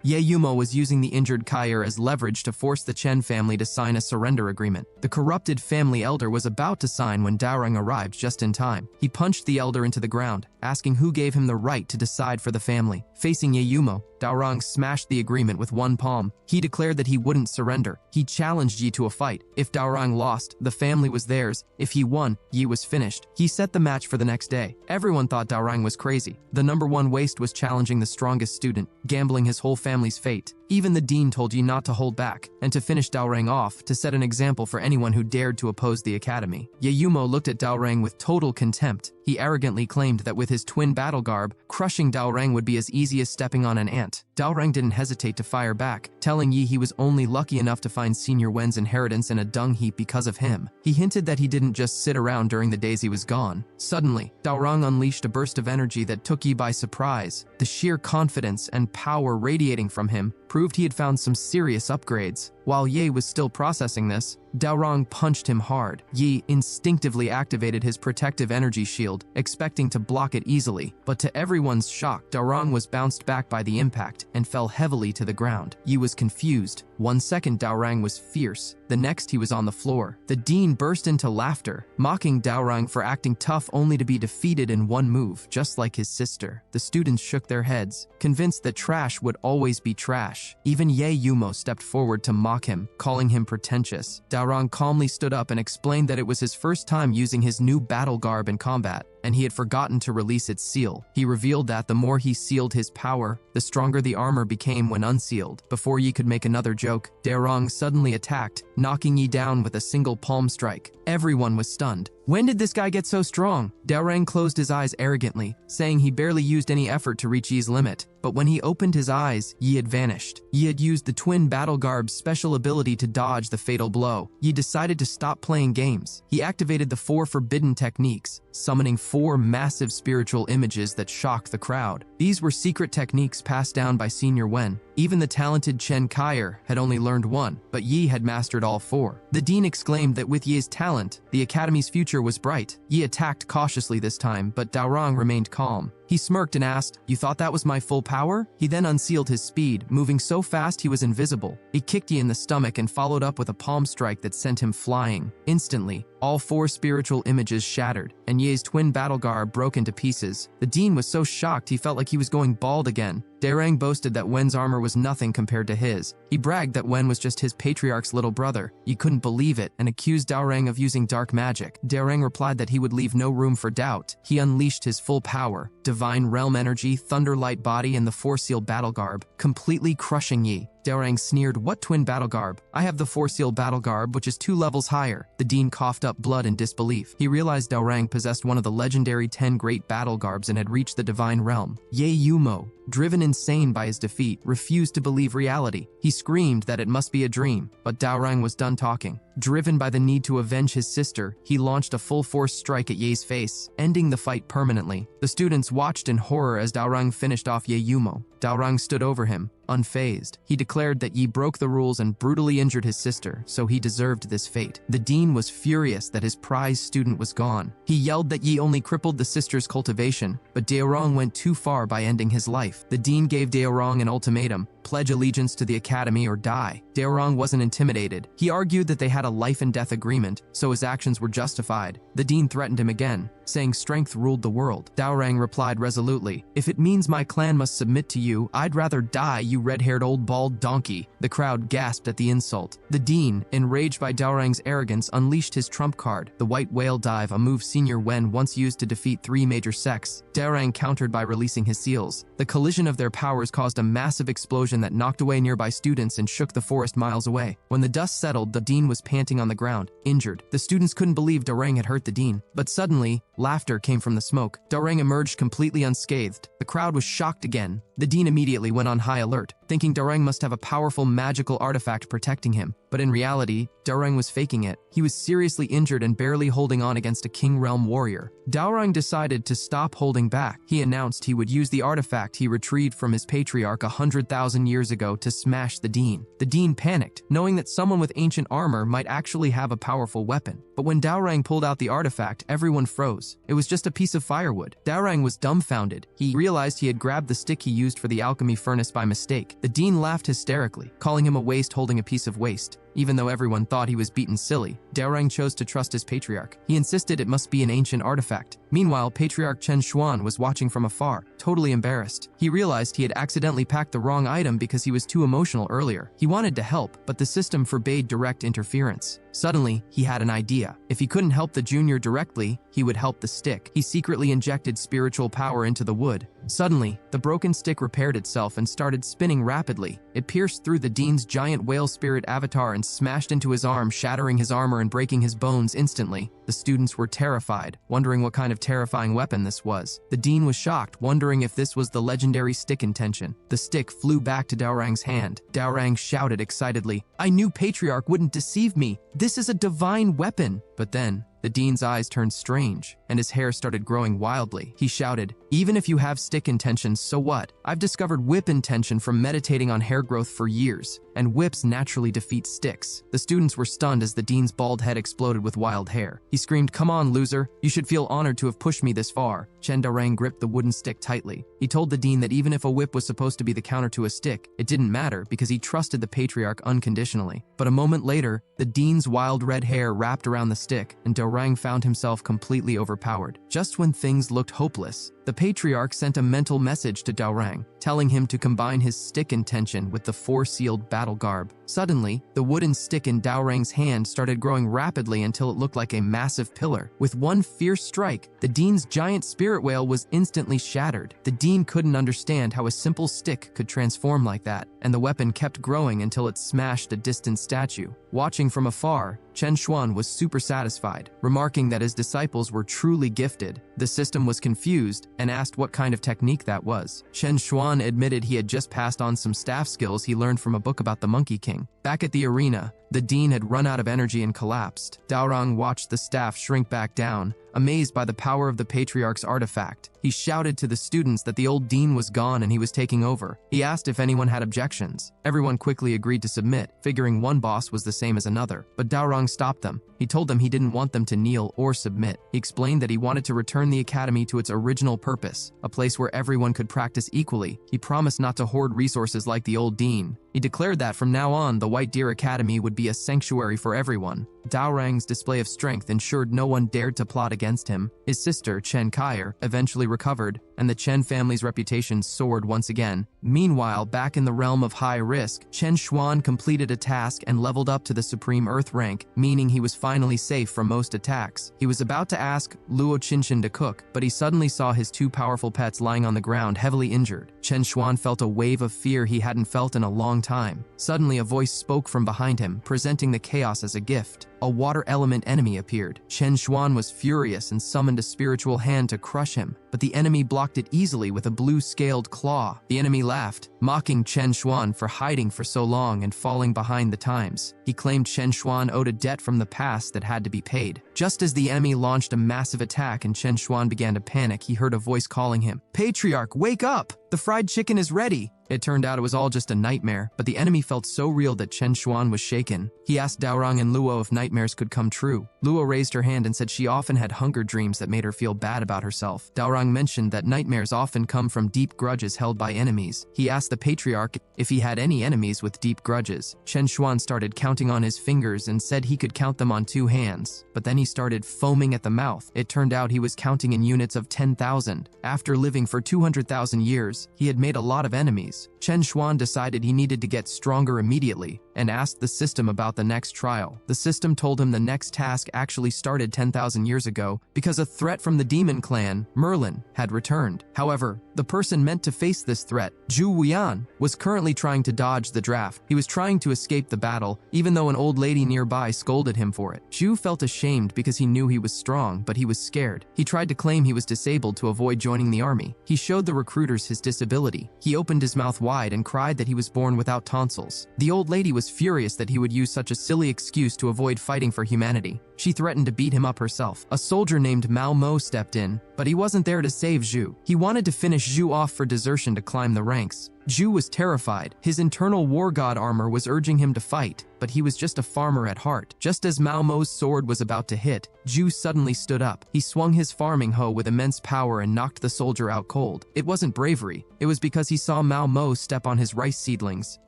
Yahello was using the injured Kaier as leverage to force the Chen family to sign a surrender agreement. The corrupted family elder was about to sign when Daorang arrived just in time. He punched the elder into the ground, asking who gave him the right to decide for the family. Facing Yahello, Daorang smashed the agreement with one palm. He declared that he wouldn't surrender. He challenged Yi to a fight. If Daorang lost, the family was theirs. If he won, Yi was finished. He set the match for the next day. Everyone thought Daorang was crazy. The #1 waste was challenging the strongest student, gambling his whole family's fate. Even the dean told Yi not to hold back, and to finish Daorang off, to set an example for anyone who dared to oppose the academy. Yahello looked at Daorang with total contempt. He arrogantly claimed that with his twin battle garb, crushing Daorang would be as easy as stepping on an ant. Daorang didn't hesitate to fire back, telling Yi he was only lucky enough to find Senior Wen's inheritance in a dung heap because of him. He hinted that he didn't just sit around during the days he was gone. Suddenly, Daorang unleashed a burst of energy that took Yi by surprise. The sheer confidence and power radiating from him proved he had found some serious upgrades. While Ye was still processing this, Daorang punched him hard. Yi instinctively activated his protective energy shield, expecting to block it easily. But to everyone's shock, Daorang was bounced back by the impact and fell heavily to the ground. Yi was confused. One second Daorang was fierce, the next he was on the floor. The dean burst into laughter, mocking Daorang for acting tough only to be defeated in one move, just like his sister. The students shook their heads, convinced that trash would always be trash. Even Yahello stepped forward to mock him, calling him pretentious. Daorang calmly stood up and explained that it was his first time using his new battle garb in combat, and he had forgotten to release its seal. He revealed that the more he sealed his power, the stronger the armor became when unsealed. Before Yi could make another joke, Daorang suddenly attacked, knocking Yi down with a single palm strike. Everyone was stunned. When did this guy get so strong? Daorang closed his eyes arrogantly, saying he barely used any effort to reach Yi's limit. But when he opened his eyes, Yi had vanished. Yi had used the twin battle garb's special ability to dodge the fatal blow. Yi decided to stop playing games. He activated the 4 forbidden techniques, summoning 4 massive spiritual images that shocked the crowd. These were secret techniques passed down by Senior Wen. Even the talented Chen Kaier had only learned 1, but Yi had mastered all 4. The dean exclaimed that with Yi's talent, the academy's future was bright. Yi attacked cautiously this time, but Daorang remained calm. He smirked and asked, "You thought that was my full power?" He then unsealed his speed, moving so fast he was invisible. He kicked Yi in the stomach and followed up with a palm strike that sent him flying. Instantly, all 4 spiritual images shattered, and Ye's twin battle garb broke into pieces. The dean was so shocked he felt like he was going bald again. Daorang boasted that Wen's armor was nothing compared to his. He bragged that Wen was just his patriarch's little brother. Yi couldn't believe it and accused Daorang of using dark magic. Daorang replied that he would leave no room for doubt. He unleashed his full power, divine realm energy, thunderlight body, and the 4-seal battle garb, completely crushing Yi. Daorang sneered, "What twin battle garb? I have the 4-seal battle garb, which is 2 levels higher." The dean coughed up blood in disbelief. He realized Daorang possessed one of the legendary 10 great battle garbs and had reached the divine realm. Yahello, driven insane by his defeat, refused to believe reality. He screamed that it must be a dream, but Daorang was done talking. Driven by the need to avenge his sister, he launched a full-force strike at Ye's face, ending the fight permanently. The students watched in horror as Daorang finished off Yahello. Daorang stood over him, unfazed. He declared that Yi broke the rules and brutally injured his sister, so he deserved this fate. The dean was furious that his prize student was gone. He yelled that Yi only crippled the sister's cultivation, but Daorang went too far by ending his life. The dean gave Daorang an ultimatum: pledge allegiance to the academy or die. Daorang wasn't intimidated. He argued that they had a life and death agreement, so his actions were justified. The dean threatened him again, saying strength ruled the world. Daorang replied resolutely, "If it means my clan must submit to you, I'd rather die, you red-haired old bald donkey." The crowd gasped at the insult. The dean, enraged by Daorang's arrogance, unleashed his trump card, the White Whale Dive, a move Senior Wen once used to defeat 3 major sects. Daorang countered by releasing his seals. The collision of their powers caused a massive explosion explosion that knocked away nearby students and shook the forest miles away. When the dust settled, the dean was panting on the ground, injured. The students couldn't believe Dronzer had hurt the dean. But suddenly, laughter came from the smoke. Dronzer emerged completely unscathed. The crowd was shocked again. The dean immediately went on high alert, thinking Dronzer must have a powerful magical artifact protecting him. But in reality, Dronzer was faking it. He was seriously injured and barely holding on against a King Realm warrior. Dronzer decided to stop holding back. He announced he would use the artifact he retrieved from his patriarch 100,000 years ago to smash the dean. The dean panicked, knowing that someone with ancient armor might actually have a powerful weapon. But when Dronzer pulled out the artifact, everyone froze. It was just a piece of firewood. Dronzer was dumbfounded. He realized he had grabbed the stick he used for the alchemy furnace by mistake. The dean laughed hysterically, calling him a waste holding a piece of waste. Even though everyone thought he was beaten silly, Dronzer chose to trust his patriarch. He insisted it must be an ancient artifact. Meanwhile, Patriarch Chen Xuan was watching from afar, totally embarrassed. He realized he had accidentally packed the wrong item because he was too emotional earlier. He wanted to help, but the system forbade direct interference. Suddenly, he had an idea. If he couldn't help the junior directly, he would help the stick. He secretly injected spiritual power into the wood. Suddenly, the broken stick repaired itself and started spinning rapidly. It pierced through the dean's giant whale spirit avatar and smashed into his arm, shattering his armor and breaking his bones instantly. The students were terrified, wondering what kind of terrifying weapon this was. The dean was shocked, wondering if this was the legendary stick intention. The stick flew back to Dronzer's hand. Dronzer shouted excitedly, "I knew Patriarch wouldn't deceive me! This is a divine weapon!" But then, the dean's eyes turned strange, and his hair started growing wildly. He shouted, "Even if you have stick intentions, so what? I've discovered whip intention from meditating on hair growth for years, and whips naturally defeat sticks." The students were stunned as the dean's bald head exploded with wild hair. He screamed, "Come on, loser! You should feel honored to have pushed me this far." Chen Dronzer gripped the wooden stick tightly. He told the dean that even if a whip was supposed to be the counter to a stick, it didn't matter because he trusted the patriarch unconditionally. But a moment later, the dean's wild red hair wrapped around the stick, and Dronzer found himself completely overpowered. Just when things looked hopeless, the patriarch sent a mental message to Dronzer, telling him to combine his stick intention with the four-sealed battle garb. Suddenly, the wooden stick in Dronzer's hand started growing rapidly until it looked like a massive pillar. With one fierce strike, the dean's giant spirit whale was instantly shattered. The dean couldn't understand how a simple stick could transform like that, and the weapon kept growing until it smashed a distant statue. Watching from afar, Chen Xuan was super satisfied, remarking that his disciples were truly gifted. The system was confused and asked what kind of technique that was. Chen Xuan admitted he had just passed on some staff skills he learned from a book about the Monkey King. Back at the arena, the dean had run out of energy and collapsed. Dronzer watched the staff shrink back down, amazed by the power of the patriarch's artifact. He shouted to the students that the old dean was gone and he was taking over. He asked if anyone had objections. Everyone quickly agreed to submit, figuring one boss was the same as another. But Dronzer stopped them. He told them he didn't want them to kneel or submit. He explained that he wanted to return the academy to its original purpose, a place where everyone could practice equally. He promised not to hoard resources like the old dean. He declared that from now on, the White Deer Academy would be a sanctuary for everyone. Dronzer's display of strength ensured no one dared to plot against him. His sister, Chen Kaier, eventually recovered, and the Chen family's reputation soared once again. Meanwhile, back in the realm of high risk, Chen Xuan completed a task and leveled up to the Supreme Earth rank, meaning he was finally safe from most attacks. He was about to ask Luo Qinshan to cook, but he suddenly saw his two powerful pets lying on the ground, heavily injured. Chen Xuan felt a wave of fear he hadn't felt in a long time. Suddenly, a voice spoke from behind him, presenting the chaos as a gift. A water element enemy appeared. Chen Xuan was furious and summoned a spiritual hand to crush him, but the enemy blocked it easily with a blue-scaled claw. The enemy laughed, mocking Chen Xuan for hiding for so long and falling behind the times. He claimed Chen Xuan owed a debt from the past that had to be paid. Just as the enemy launched a massive attack and Chen Xuan began to panic, he heard a voice calling him, "Patriarch, wake up! The fried chicken is ready!" It turned out it was all just a nightmare, but the enemy felt so real that Chen Xuan was shaken. He asked Dronzer and Luo if nightmares could come true. Luo raised her hand and said she often had hunger dreams that made her feel bad about herself. Dronzer mentioned that nightmares often come from deep grudges held by enemies. He asked the patriarch if he had any enemies with deep grudges. Chen Xuan started counting on his fingers and said he could count them on 2 hands, but then he started foaming at the mouth. It turned out he was counting in units of 10,000. After living for 200,000 years, he had made a lot of enemies. news, Chen Xuan decided he needed to get stronger immediately and asked the system about the next trial. The system told him the next task actually started 10,000 years ago because a threat from the demon clan, Merlin, had returned. However, the person meant to face this threat, Zhu Wuyan, was currently trying to dodge the draft. He was trying to escape the battle, even though an old lady nearby scolded him for it. Zhu felt ashamed because he knew he was strong, but he was scared. He tried to claim he was disabled to avoid joining the army. He showed the recruiters his disability. He opened his mouth wide and cried that he was born without tonsils. The old lady was furious that he would use such a silly excuse to avoid fighting for humanity. She threatened to beat him up herself. A soldier named Mao Mo stepped in, but he wasn't there to save Zhu. He wanted to finish Zhu off for desertion to climb the ranks. Zhu was terrified. His internal war god armor was urging him to fight, but he was just a farmer at heart. Just as Mao Mo's sword was about to hit, Zhu suddenly stood up. He swung his farming hoe with immense power and knocked the soldier out cold. It wasn't bravery. It was because he saw Mao Mo step on his rice seedlings.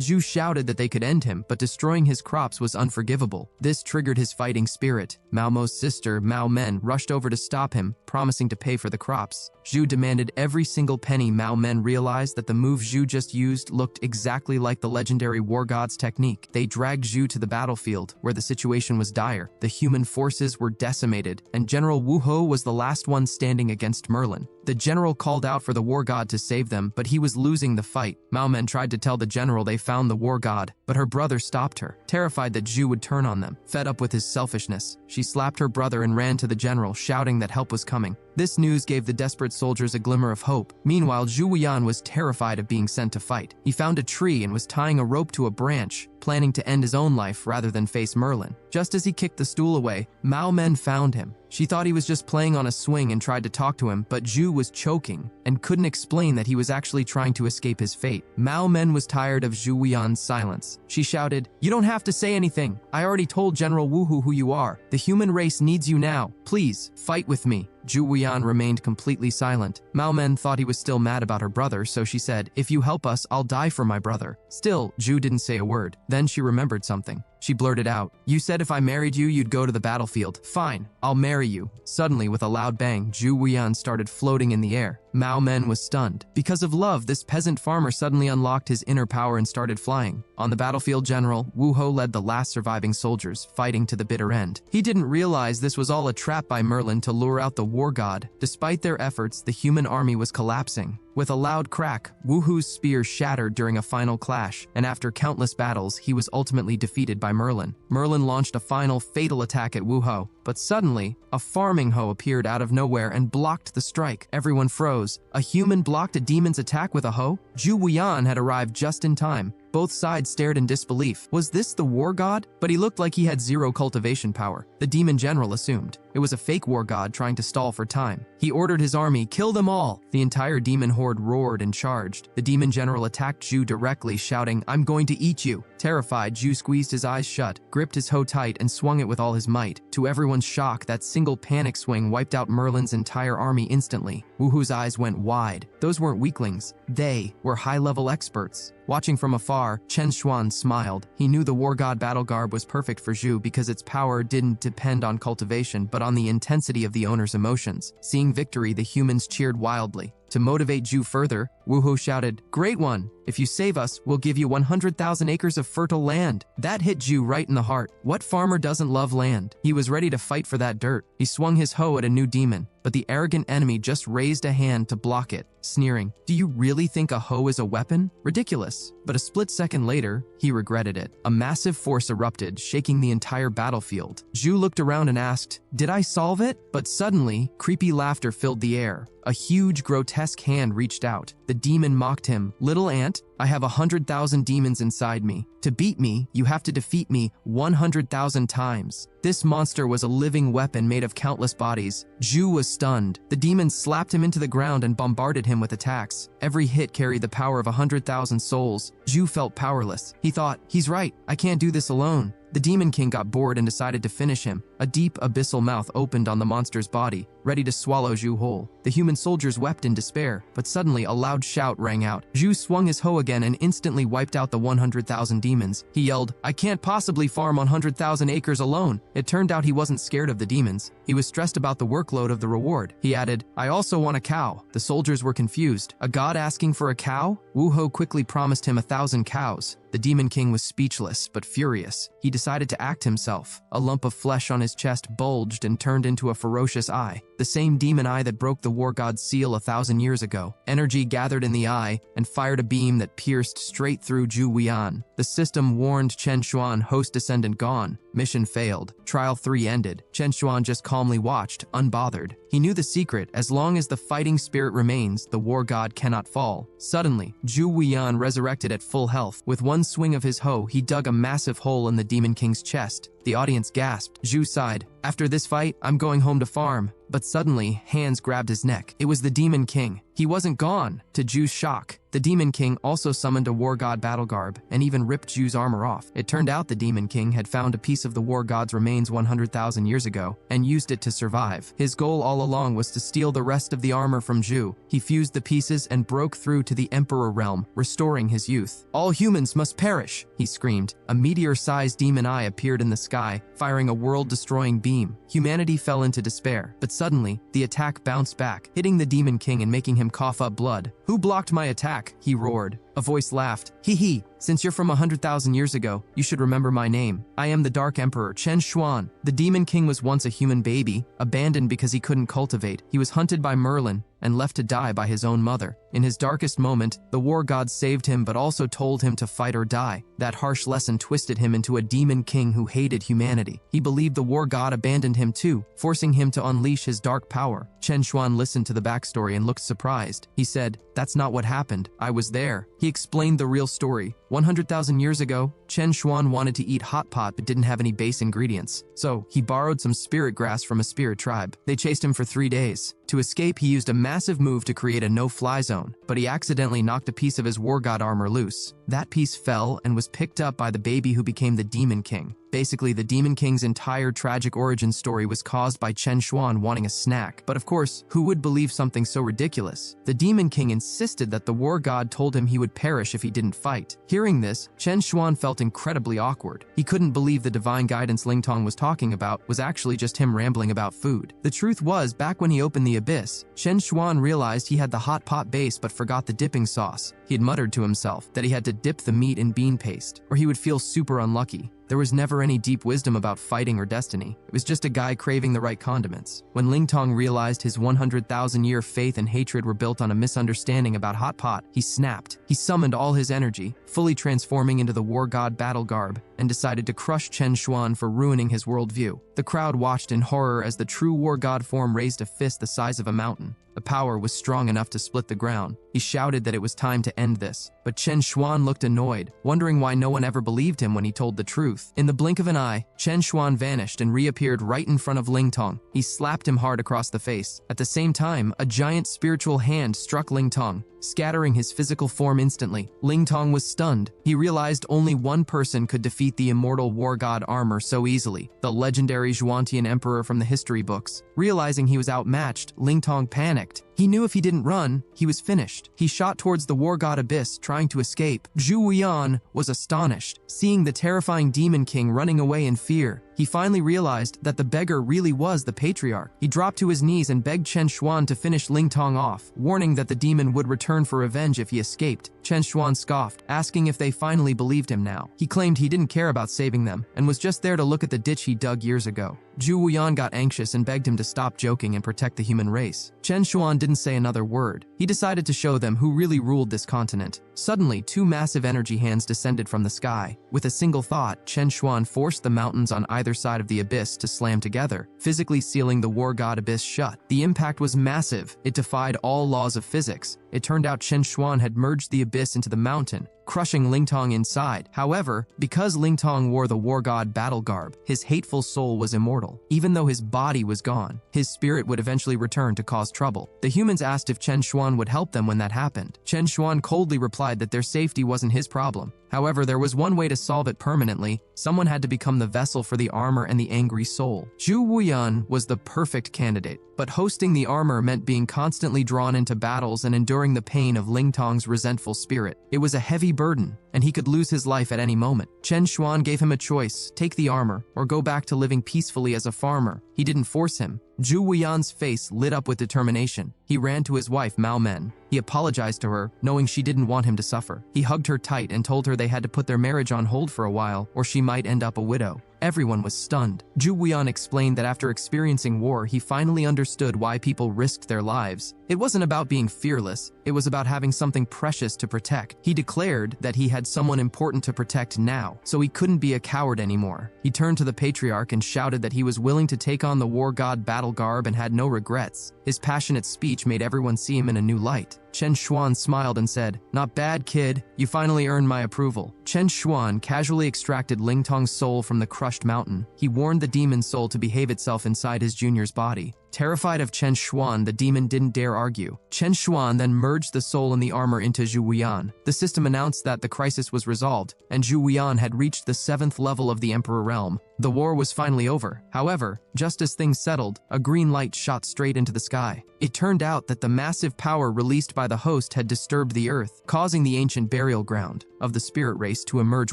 Zhu shouted that they could end him, but destroying his crops was unforgivable. This triggered his fighting spirit. Mao Mo's sister, Mao Men, rushed over to stop him, promising to pay for the crops. Zhu demanded every single penny. Mao Men realized that the move Zhu just used looked exactly like the legendary war god's technique. They dragged Zhu to the battlefield, where the situation was dire. The human forces were decimated, and General Wu Ho was the last one standing against Merlin. The general called out for the war god to save them, but he was losing the fight. Mao Men tried to tell the general they found the war god, but her brother stopped her, terrified that Zhu would turn on them. Fed up with his selfishness, she slapped her brother and ran to the general, shouting that help was coming. This news gave the desperate soldiers a glimmer of hope. Meanwhile, Zhu Wuyan was terrified of being sent to fight. He found a tree and was tying a rope to a branch, planning to end his own life rather than face Merlin. Just as he kicked the stool away, Mao Men found him. She thought he was just playing on a swing and tried to talk to him, but Zhu was choking and couldn't explain that he was actually trying to escape his fate. Mao Men was tired of Zhu Wuyan's silence. She shouted, "You don't have to say anything. I already told General Wu Hu who you are. The human race needs you now. Please, fight with me." Zhu Wuyan remained completely silent. Mao Men thought he was still mad about her brother, so she said, "If you help us, I'll die for my brother." Still, Zhu didn't say a word. Then she remembered something. She blurted out, "You said if I married you, you'd go to the battlefield. Fine, I'll marry you." Suddenly, with a loud bang, Zhu Wuyan started floating in the air. Mao Men was stunned. Because of love, this peasant farmer suddenly unlocked his inner power and started flying. On the battlefield, General Wu Ho led the last surviving soldiers, fighting to the bitter end. He didn't realize this was all a trap by Merlin to lure out the war god. Despite their efforts, the human army was collapsing. With a loud crack, Wu Hu's spear shattered during a final clash, and after countless battles, he was ultimately defeated by Merlin. Merlin launched a final fatal attack at Wu Ho, but suddenly, a farming hoe appeared out of nowhere and blocked the strike. Everyone froze. A human blocked a demon's attack with a hoe? Zhu Wuyan had arrived just in time. Both sides stared in disbelief. Was this the war god? But he looked like he had zero cultivation power. The demon general assumed it was a fake war god trying to stall for time. He ordered his army, "Kill them all!" The entire demon horde roared and charged. The demon general attacked Zhu directly, shouting, "I'm going to eat you!" Terrified, Zhu squeezed his eyes shut, gripped his hoe tight, and swung it with all his might. To everyone's shock, that single panic swing wiped out Merlin's entire army instantly. Wu Hu's eyes went wide. Those weren't weaklings. They were high-level experts. Watching from afar, Chen Xuan smiled. He knew the war god battle garb was perfect for Zhu because its power didn't depend on cultivation but on the intensity of the owner's emotions. Seeing victory, the humans cheered wildly. To motivate Zhu further, Wu Hu shouted, "Great one! If you save us, we'll give you 100,000 acres of fertile land." That hit Zhu right in the heart. What farmer doesn't love land? He was ready to fight for that dirt. He swung his hoe at a new demon, but the arrogant enemy just raised a hand to block it, sneering, "Do you really think a hoe is a weapon? Ridiculous." But a split second later, he regretted it. A massive force erupted, shaking the entire battlefield. Zhu looked around and asked, "Did I solve it?" But suddenly, creepy laughter filled the air. A huge, grotesque hand reached out. The demon mocked him. "Little ant, I have 100,000 demons inside me. To beat me, you have to defeat me 100,000 times." This monster was a living weapon made of countless bodies. Zhu was stunned. The demons slapped him into the ground and bombarded him with attacks. Every hit carried the power of 100,000 souls. Zhu felt powerless. He thought, "He's right, I can't do this alone." The Demon King got bored and decided to finish him. A deep, abyssal mouth opened on the monster's body, ready to swallow Zhu whole. The human soldiers wept in despair, but suddenly a loud shout rang out. Zhu swung his hoe again and instantly wiped out the 100,000 demons. He yelled, "I can't possibly farm 100,000 acres alone." It turned out he wasn't scared of the demons. He was stressed about the workload of the reward. He added, "I also want a cow." The soldiers were confused. A god asking for a cow? Wu Ho quickly promised him 1,000 cows. The Demon King was speechless, but furious. He decided to act himself. A lump of flesh on his chest bulged and turned into a ferocious eye. The same demon eye that broke the war god's seal 1,000 years ago. Energy gathered in the eye and fired a beam that pierced straight through Zhu Wuyan. The system warned Chen Xuan, host descendant gone. Mission failed. Trial 3 ended. Chen Xuan just calmly watched, unbothered. He knew the secret: as long as the fighting spirit remains, the war god cannot fall. Suddenly, Zhu Wuyan resurrected at full health. With one swing of his hoe, he dug a massive hole in the Demon King's chest. The audience gasped. Zhu sighed. "After this fight, I'm going home to farm." But suddenly, hands grabbed his neck. It was the Demon King. He wasn't gone. To Zhu's shock, the Demon King also summoned a war god battle garb and even ripped Zhu's armor off. It turned out the Demon King had found a piece of the war god's remains 100,000 years ago and used it to survive. His goal all along was to steal the rest of the armor from Zhu. He fused the pieces and broke through to the Emperor realm, restoring his youth. "All humans must perish," he screamed. A meteor-sized demon eye appeared in the sky, firing a world-destroying beam. Humanity fell into despair, but suddenly, the attack bounced back, hitting the Demon King and making him cough up blood. "Who blocked my attack?" he roared. A voice laughed. "Hee hee, since you're from 100,000 years ago, you should remember my name. I am the Dark Emperor, Chen Xuan." The Demon King was once a human baby, abandoned because he couldn't cultivate. He was hunted by Merlin and left to die by his own mother. In his darkest moment, the war god saved him but also told him to fight or die. That harsh lesson twisted him into a demon king who hated humanity. He believed the war god abandoned him too, forcing him to unleash his dark power. Chen Xuan listened to the backstory and looked surprised. He said, "That's not what happened. I was there." He explained the real story. 100,000 years ago, Chen Xuan wanted to eat hot pot but didn't have any base ingredients. So, he borrowed some spirit grass from a spirit tribe. They chased him for 3 days. To escape, he used a massive move to create a no-fly zone, but he accidentally knocked a piece of his war god armor loose. That piece fell and was picked up by the baby who became the Demon King. Basically, the Demon King's entire tragic origin story was caused by Chen Xuan wanting a snack. But of course, who would believe something so ridiculous? The Demon King insisted that the war god told him he would perish if he didn't fight. Hearing this, Chen Xuan felt incredibly awkward. He couldn't believe the divine guidance Ling Tong was talking about was actually just him rambling about food. The truth was, back when he opened the abyss, Chen Xuan realized he had the hot pot base but forgot the dipping sauce. He had muttered to himself that he had to dip the meat in bean paste, or he would feel super unlucky. There was never any deep wisdom about fighting or destiny. It was just a guy craving the right condiments. When Ling Tong realized his 100,000-year faith and hatred were built on a misunderstanding about hot pot, he snapped. He summoned all his energy, fully transforming into the war god battle garb, and decided to crush Chen Xuan for ruining his worldview. The crowd watched in horror as the true war god form raised a fist the size of a mountain. The power was strong enough to split the ground. He shouted that it was time to end this. But Chen Xuan looked annoyed, wondering why no one ever believed him when he told the truth. In the blink of an eye, Chen Xuan vanished and reappeared right in front of Ling Tong. He slapped him hard across the face. At the same time, a giant spiritual hand struck Ling Tong, scattering his physical form instantly. Ling Tong was stunned. He realized only one person could defeat the immortal war god armor so easily, the legendary Zhuantian emperor from the history books. Realizing he was outmatched, Ling Tong panicked. He knew if he didn't run, he was finished. He shot towards the war god abyss, trying to escape. Zhu Wuyan was astonished, seeing the terrifying Demon King running away in fear. He finally realized that the beggar really was the patriarch. He dropped to his knees and begged Chen Xuan to finish Ling Tong off, warning that the demon would return for revenge if he escaped. Chen Xuan scoffed, asking if they finally believed him now. He claimed he didn't care about saving them, and was just there to look at the ditch he dug years ago. Zhu Wuyan got anxious and begged him to stop joking and protect the human race. Chen Xuan didn't say another word. He decided to show them who really ruled this continent. Suddenly, 2 massive energy hands descended from the sky. With a single thought, Chen Xuan forced the mountains on either side of the abyss to slam together, physically sealing the war god abyss shut. The impact was massive. It defied all laws of physics. It turned out Chen Xuan had merged the abyss into the mountain, crushing Lingtong inside. However, because Lingtong wore the war god battle garb, his hateful soul was immortal. Even though his body was gone, his spirit would eventually return to cause trouble. The humans asked if Chen Xuan would help them when that happened. Chen Xuan coldly replied that their safety wasn't his problem. However, there was one way to solve it permanently. Someone had to become the vessel for the armor and the angry soul. Zhu Wuyan was the perfect candidate, but hosting the armor meant being constantly drawn into battles and enduring the pain of Lingtong's resentful spirit. It was a heavy burden, and he could lose his life at any moment. Chen Xuan gave him a choice: take the armor or go back to living peacefully as a farmer. He didn't force him. Zhu Wuyan's face lit up with determination. He ran to his wife, Mao Men. He apologized to her, knowing she didn't want him to suffer. He hugged her tight and told her they had to put their marriage on hold for a while, or she might end up a widow. Everyone was stunned. Zhu Wuyan explained that after experiencing war, he finally understood why people risked their lives. It wasn't about being fearless, it was about having something precious to protect. He declared that he had someone important to protect now, so he couldn't be a coward anymore. He turned to the patriarch and shouted that he was willing to take on the war god battle garb and had no regrets. His passionate speech made everyone see him in a new light. Chen Xuan smiled and said, "Not bad, kid. You finally earned my approval." Chen Xuan casually extracted Lingtong's soul from the crushed mountain. He warned the demon soul to behave itself inside his junior's body. Terrified of Chen Xuan, the demon didn't dare argue. Chen Xuan then merged the soul and the armor into Zhu Wuyan. The system announced that the crisis was resolved, and Zhu Wuyan had reached the 7th level of the Emperor realm. The war was finally over. However, just as things settled, a green light shot straight into the sky. It turned out that the massive power released by the host had disturbed the earth, causing the ancient burial ground of the spirit race to emerge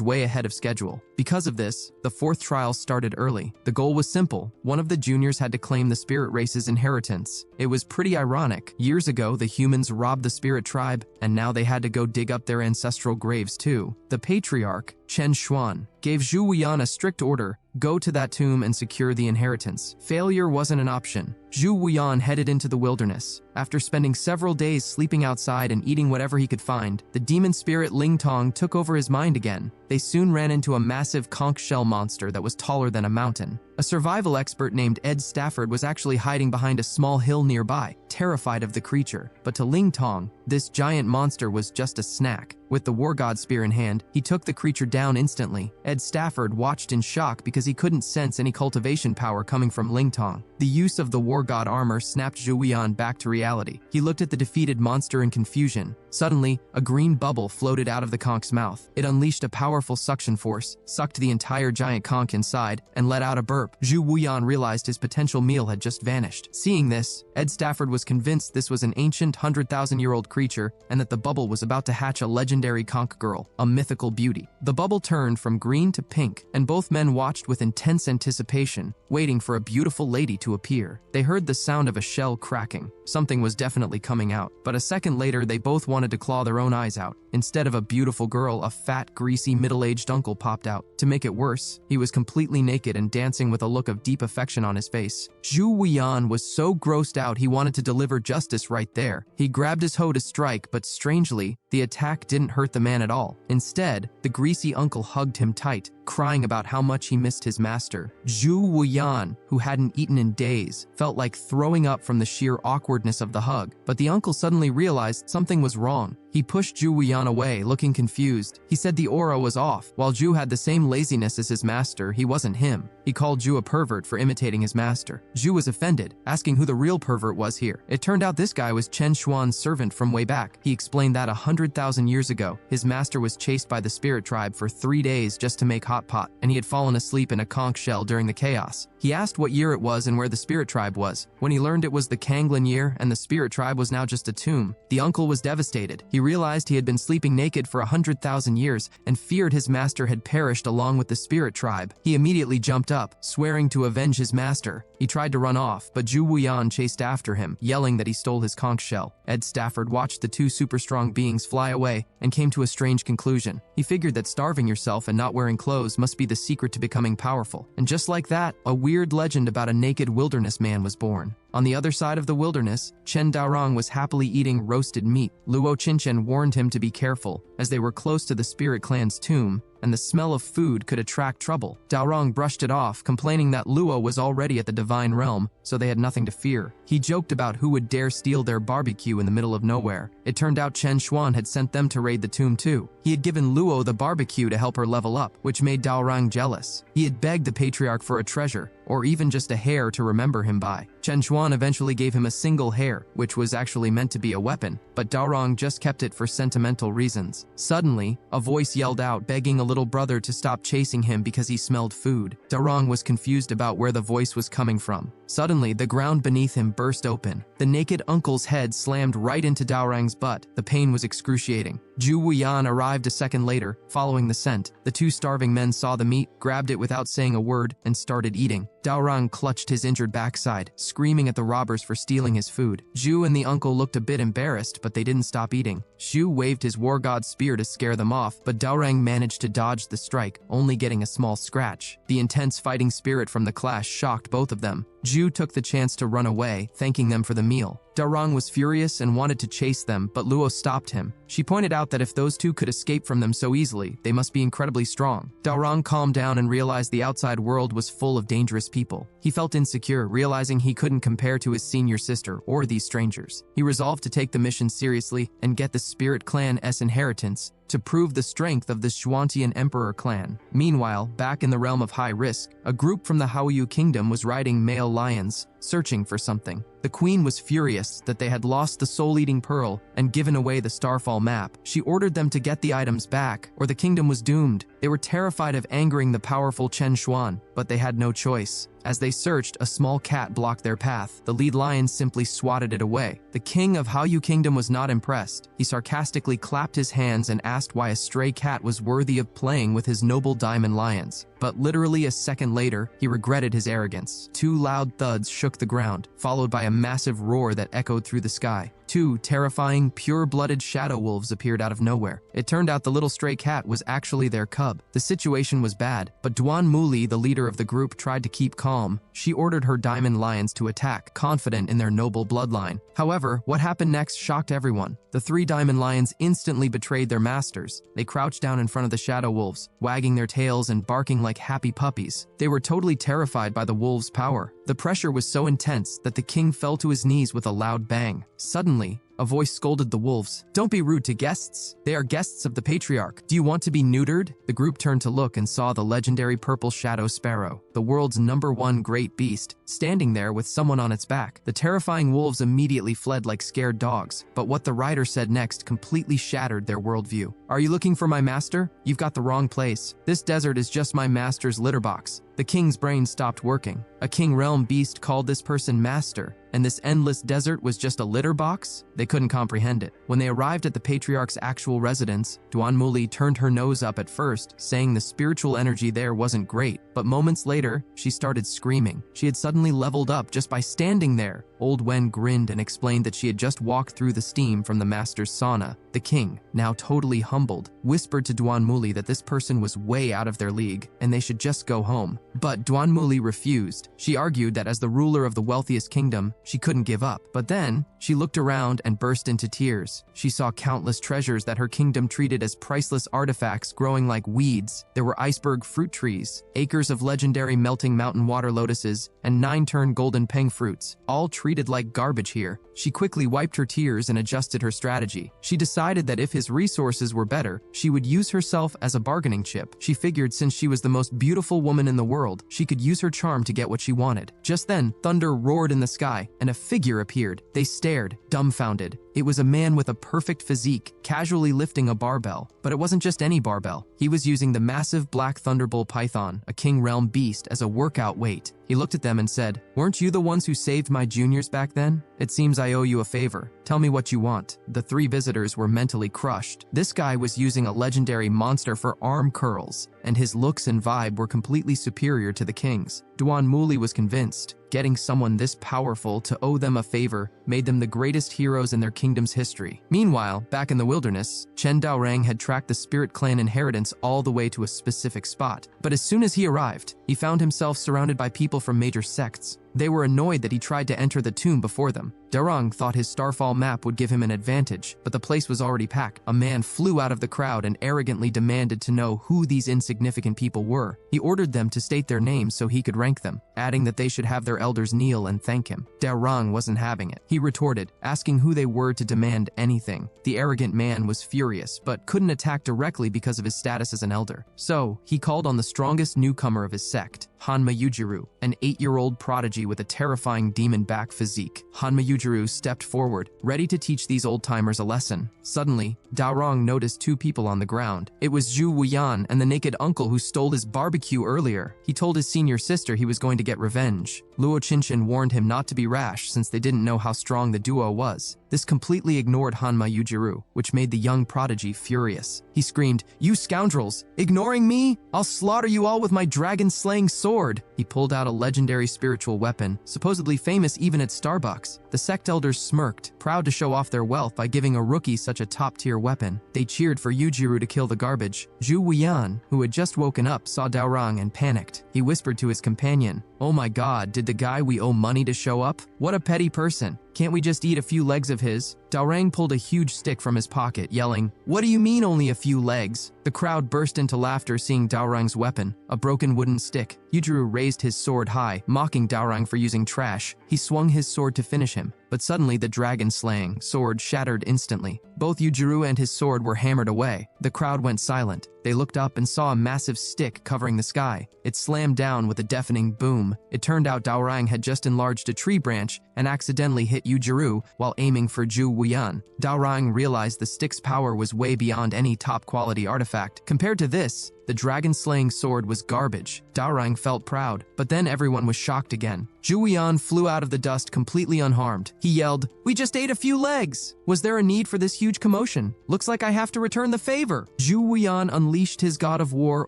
way ahead of schedule. Because of this, the 4th trial started early. The goal was simple. One of the juniors had to claim the spirit race's inheritance. It was pretty ironic. Years ago, the humans robbed the spirit tribe, and now they had to go dig up their ancestral graves too. The patriarch, Chen Xuan, gave Zhu Wuyan a strict order: go to that tomb and secure the inheritance. Failure wasn't an option. Zhu Wuyan headed into the wilderness. After spending several days sleeping outside and eating whatever he could find, the demon spirit Lingtong took over his mind again. They soon ran into a massive conch shell monster that was taller than a mountain. A survival expert named Ed Stafford was actually hiding behind a small hill nearby, terrified of the creature. But to Lingtong, this giant monster was just a snack. With the war god spear in hand, he took the creature down instantly. Ed Stafford watched in shock because he couldn't sense any cultivation power coming from Lingtong. The use of the war god armor snapped Zhu Wuyan back to reality. He looked at the defeated monster in confusion. Suddenly, a green bubble floated out of the conch's mouth. It unleashed a powerful suction force, sucked the entire giant conch inside, and let out a burp. Zhu Wuyan realized his potential meal had just vanished. Seeing this, Ed Stafford was convinced this was an ancient 100,000-year-old creature and that the bubble was about to hatch a legendary conch girl, a mythical beauty. The bubble turned from green to pink, and both men watched with intense anticipation, waiting for a beautiful lady to appear. They heard the sound of a shell cracking. Something was definitely coming out, but a second later they both wanted to claw their own eyes out. Instead of a beautiful girl, a fat, greasy, middle-aged uncle popped out. To make it worse, he was completely naked and dancing with a look of deep affection on his face. Zhu Wuyan was so grossed out he wanted to deliver justice right there. He grabbed his hoe to strike, but strangely, the attack didn't hurt the man at all. Instead, the greasy uncle hugged him tight, crying about how much he missed his master. Zhu Wuyan, who hadn't eaten in days, felt like throwing up from the sheer awkwardness of the hug. But the uncle suddenly realized something was wrong. He pushed Zhu Wuyan away, looking confused. He said the aura was off. While Zhu had the same laziness as his master, he wasn't him. He called Zhu a pervert for imitating his master. Zhu was offended, asking who the real pervert was here. It turned out this guy was Chen Xuan's servant from way back. He explained that 100,000 years ago, his master was chased by the spirit tribe for 3 days just to make hot pot, and he had fallen asleep in a conch shell during the chaos. He asked what year it was and where the spirit tribe was. When he learned it was the Kanglin year and the spirit tribe was now just a tomb, the uncle was devastated. He realized he had been sleeping naked for 100,000 years and feared his master had perished along with the spirit tribe. He immediately jumped up, swearing to avenge his master. He tried to run off, but Zhu Wuyan chased after him, yelling that he stole his conch shell. Ed Stafford watched the two super strong beings fly away and came to a strange conclusion. He figured that starving yourself and not wearing clothes must be the secret to becoming powerful. And just like that, a weird legend about a naked wilderness man was born. On the other side of the wilderness, Chen Daorong was happily eating roasted meat. Luo Chinchen warned him to be careful, as they were close to the spirit clan's tomb, and the smell of food could attract trouble. Daorong brushed it off, complaining that Luo was already at the divine realm, so they had nothing to fear. He joked about who would dare steal their barbecue in the middle of nowhere. It turned out Chen Xuan had sent them to raid the tomb too. He had given Luo the barbecue to help her level up, which made Daorong jealous. He had begged the patriarch for a treasure, or even just a hair to remember him by. Chen Xuan eventually gave him a single hair, which was actually meant to be a weapon, but Daorong just kept it for sentimental reasons. Suddenly, a voice yelled out, begging a little brother to stop chasing him because he smelled food. Daorong was confused about where the voice was coming from. Suddenly, the ground beneath him burst open. The naked uncle's head slammed right into Daorong's butt. The pain was excruciating. Zhu Wuyan arrived a second later, following the scent. The two starving men saw the meat, grabbed it without saying a word, and started eating. Daorong clutched his injured backside, screaming at the robbers for stealing his food. Zhu and the uncle looked a bit embarrassed, but they didn't stop eating. Zhu waved his war god spear to scare them off, but Daorong managed to dodge the strike, only getting a small scratch. The intense fighting spirit from the clash shocked both of them. Zhu took the chance to run away, thanking them for the meal. Daorong was furious and wanted to chase them, but Luo stopped him. She pointed out that if those two could escape from them so easily, they must be incredibly strong. Daorong calmed down and realized the outside world was full of dangerous people. He felt insecure, realizing he couldn't compare to his senior sister or these strangers. He resolved to take the mission seriously and get the Spirit Clan's inheritance to prove the strength of the Xuantian Emperor clan. Meanwhile, back in the realm of high risk, a group from the Haoyu kingdom was riding male lions, searching for something. The queen was furious that they had lost the soul-eating pearl and given away the Starfall map. She ordered them to get the items back, or the kingdom was doomed. They were terrified of angering the powerful Chen Xuan, but they had no choice. As they searched, a small cat blocked their path. The lead lion simply swatted it away. The king of Haoyu Kingdom was not impressed. He sarcastically clapped his hands and asked why a stray cat was worthy of playing with his noble diamond lions. But literally a second later, he regretted his arrogance. Two loud thuds shook the ground, followed by a massive roar that echoed through the sky. Two terrifying, pure-blooded shadow wolves appeared out of nowhere. It turned out the little stray cat was actually their cub. The situation was bad, but Duan Muli, the leader of the group, tried to keep calm. She ordered her diamond lions to attack, confident in their noble bloodline. However, what happened next shocked everyone. The three diamond lions instantly betrayed their masters. They crouched down in front of the shadow wolves, wagging their tails and barking like happy puppies. They were totally terrified by the wolves' power. The pressure was so intense that the king fell to his knees with a loud bang. Suddenly, a voice scolded the wolves. "Don't be rude to guests. They are guests of the patriarch. Do you want to be neutered?" The group turned to look and saw the legendary purple shadow sparrow, the world's #1 great beast, standing there with someone on its back. The terrifying wolves immediately fled like scared dogs, but what the rider said next completely shattered their worldview. "Are you looking for my master? You've got the wrong place. This desert is just my master's litter box." The king's brain stopped working. A king realm beast called this person master, and this endless desert was just a litter box? They couldn't comprehend it. When they arrived at the patriarch's actual residence, Duan Muli turned her nose up at first, saying the spiritual energy there wasn't great, but moments later, she started screaming. She had suddenly leveled up just by standing there. Old Wen grinned and explained that she had just walked through the steam from the master's sauna. The king, now totally humbled, whispered to Duan Muli that this person was way out of their league, and they should just go home. But Duan Muli refused. She argued that as the ruler of the wealthiest kingdom, she couldn't give up. But then, she looked around and burst into tears. She saw countless treasures that her kingdom treated as priceless artifacts growing like weeds. There were iceberg fruit trees, acres of legendary melting mountain water lotuses, and 9-turn golden peng fruits, all treated like garbage here. She quickly wiped her tears and adjusted her strategy. She decided that if his resources were better, she would use herself as a bargaining chip. She figured since she was the most beautiful woman in the world, she could use her charm to get what she wanted. Just then, thunder roared in the sky, and a figure appeared. They stared, dumbfounded. It was a man with a perfect physique, casually lifting a barbell. But it wasn't just any barbell. He was using the massive black thunderbolt python, a king realm beast, as a workout weight. He looked at them and said, "Weren't you the ones who saved my juniors back then? It seems I owe you a favor. Tell me what you want." The three visitors were mentally crushed. This guy was using a legendary monster for arm curls, and his looks and vibe were completely superior to the king's. Duan Muli was convinced. Getting someone this powerful to owe them a favor made them the greatest heroes in their kingdom's history. Meanwhile, back in the wilderness, Chen Daorang had tracked the Spirit Clan inheritance all the way to a specific spot. But as soon as he arrived, he found himself surrounded by people from major sects. They were annoyed that he tried to enter the tomb before them. Darong thought his starfall map would give him an advantage, but the place was already packed. A man flew out of the crowd and arrogantly demanded to know who these insignificant people were. He ordered them to state their names so he could rank them, adding that they should have their elders kneel and thank him. Darong wasn't having it. He retorted, asking who they were to demand anything. The arrogant man was furious, but couldn't attack directly because of his status as an elder. So, he called on the strongest newcomer of his sect, Hanma Yujiru, an 8-year-old prodigy with a terrifying demon-back physique. Hanma Yujiru stepped forward, ready to teach these old-timers a lesson. Suddenly, Daorong noticed 2 people on the ground. It was Zhu Wuyan and the naked uncle who stole his barbecue earlier. He told his senior sister he was going to get revenge. Luo Qinshan warned him not to be rash since they didn't know how strong the duo was. This completely ignored Hanma Yujiru, which made the young prodigy furious. He screamed, "You scoundrels! Ignoring me? I'll slaughter you all with my dragon-slaying sword!" He pulled out a legendary spiritual weapon, supposedly famous even at Starbucks. The sect elders smirked, proud to show off their wealth by giving a rookie such a top-tier weapon. They cheered for Yujiru to kill the garbage. Zhu Wuyan, who had just woken up, saw Daorong and panicked. He whispered to his companion, "Oh my god, did the guy we owe money to show up? What a petty person. Can't we just eat a few legs of his?" Daorang pulled a huge stick from his pocket, yelling, "What do you mean only a few legs?" The crowd burst into laughter seeing Daorang's weapon, a broken wooden stick. Yujiru raised his sword high, mocking Daorang for using trash. He swung his sword to finish him, but suddenly the dragon-slaying sword shattered instantly. Both Yujiru and his sword were hammered away. The crowd went silent. They looked up and saw a massive stick covering the sky. It slammed down with a deafening boom. It turned out Daorang had just enlarged a tree branch and accidentally hit Yujiru while aiming for Zhu Wuyan. Daorang realized the stick's power was way beyond any top-quality artifact. Compared to this, the dragon-slaying sword was garbage. Daorang felt proud, but then everyone was shocked again. Zhu Wuyan flew out of the dust completely unharmed. He yelled, "We just ate a few legs! Was there a need for this huge commotion? Looks like I have to return the favor!" Zhu Wuyan unleashed his God of War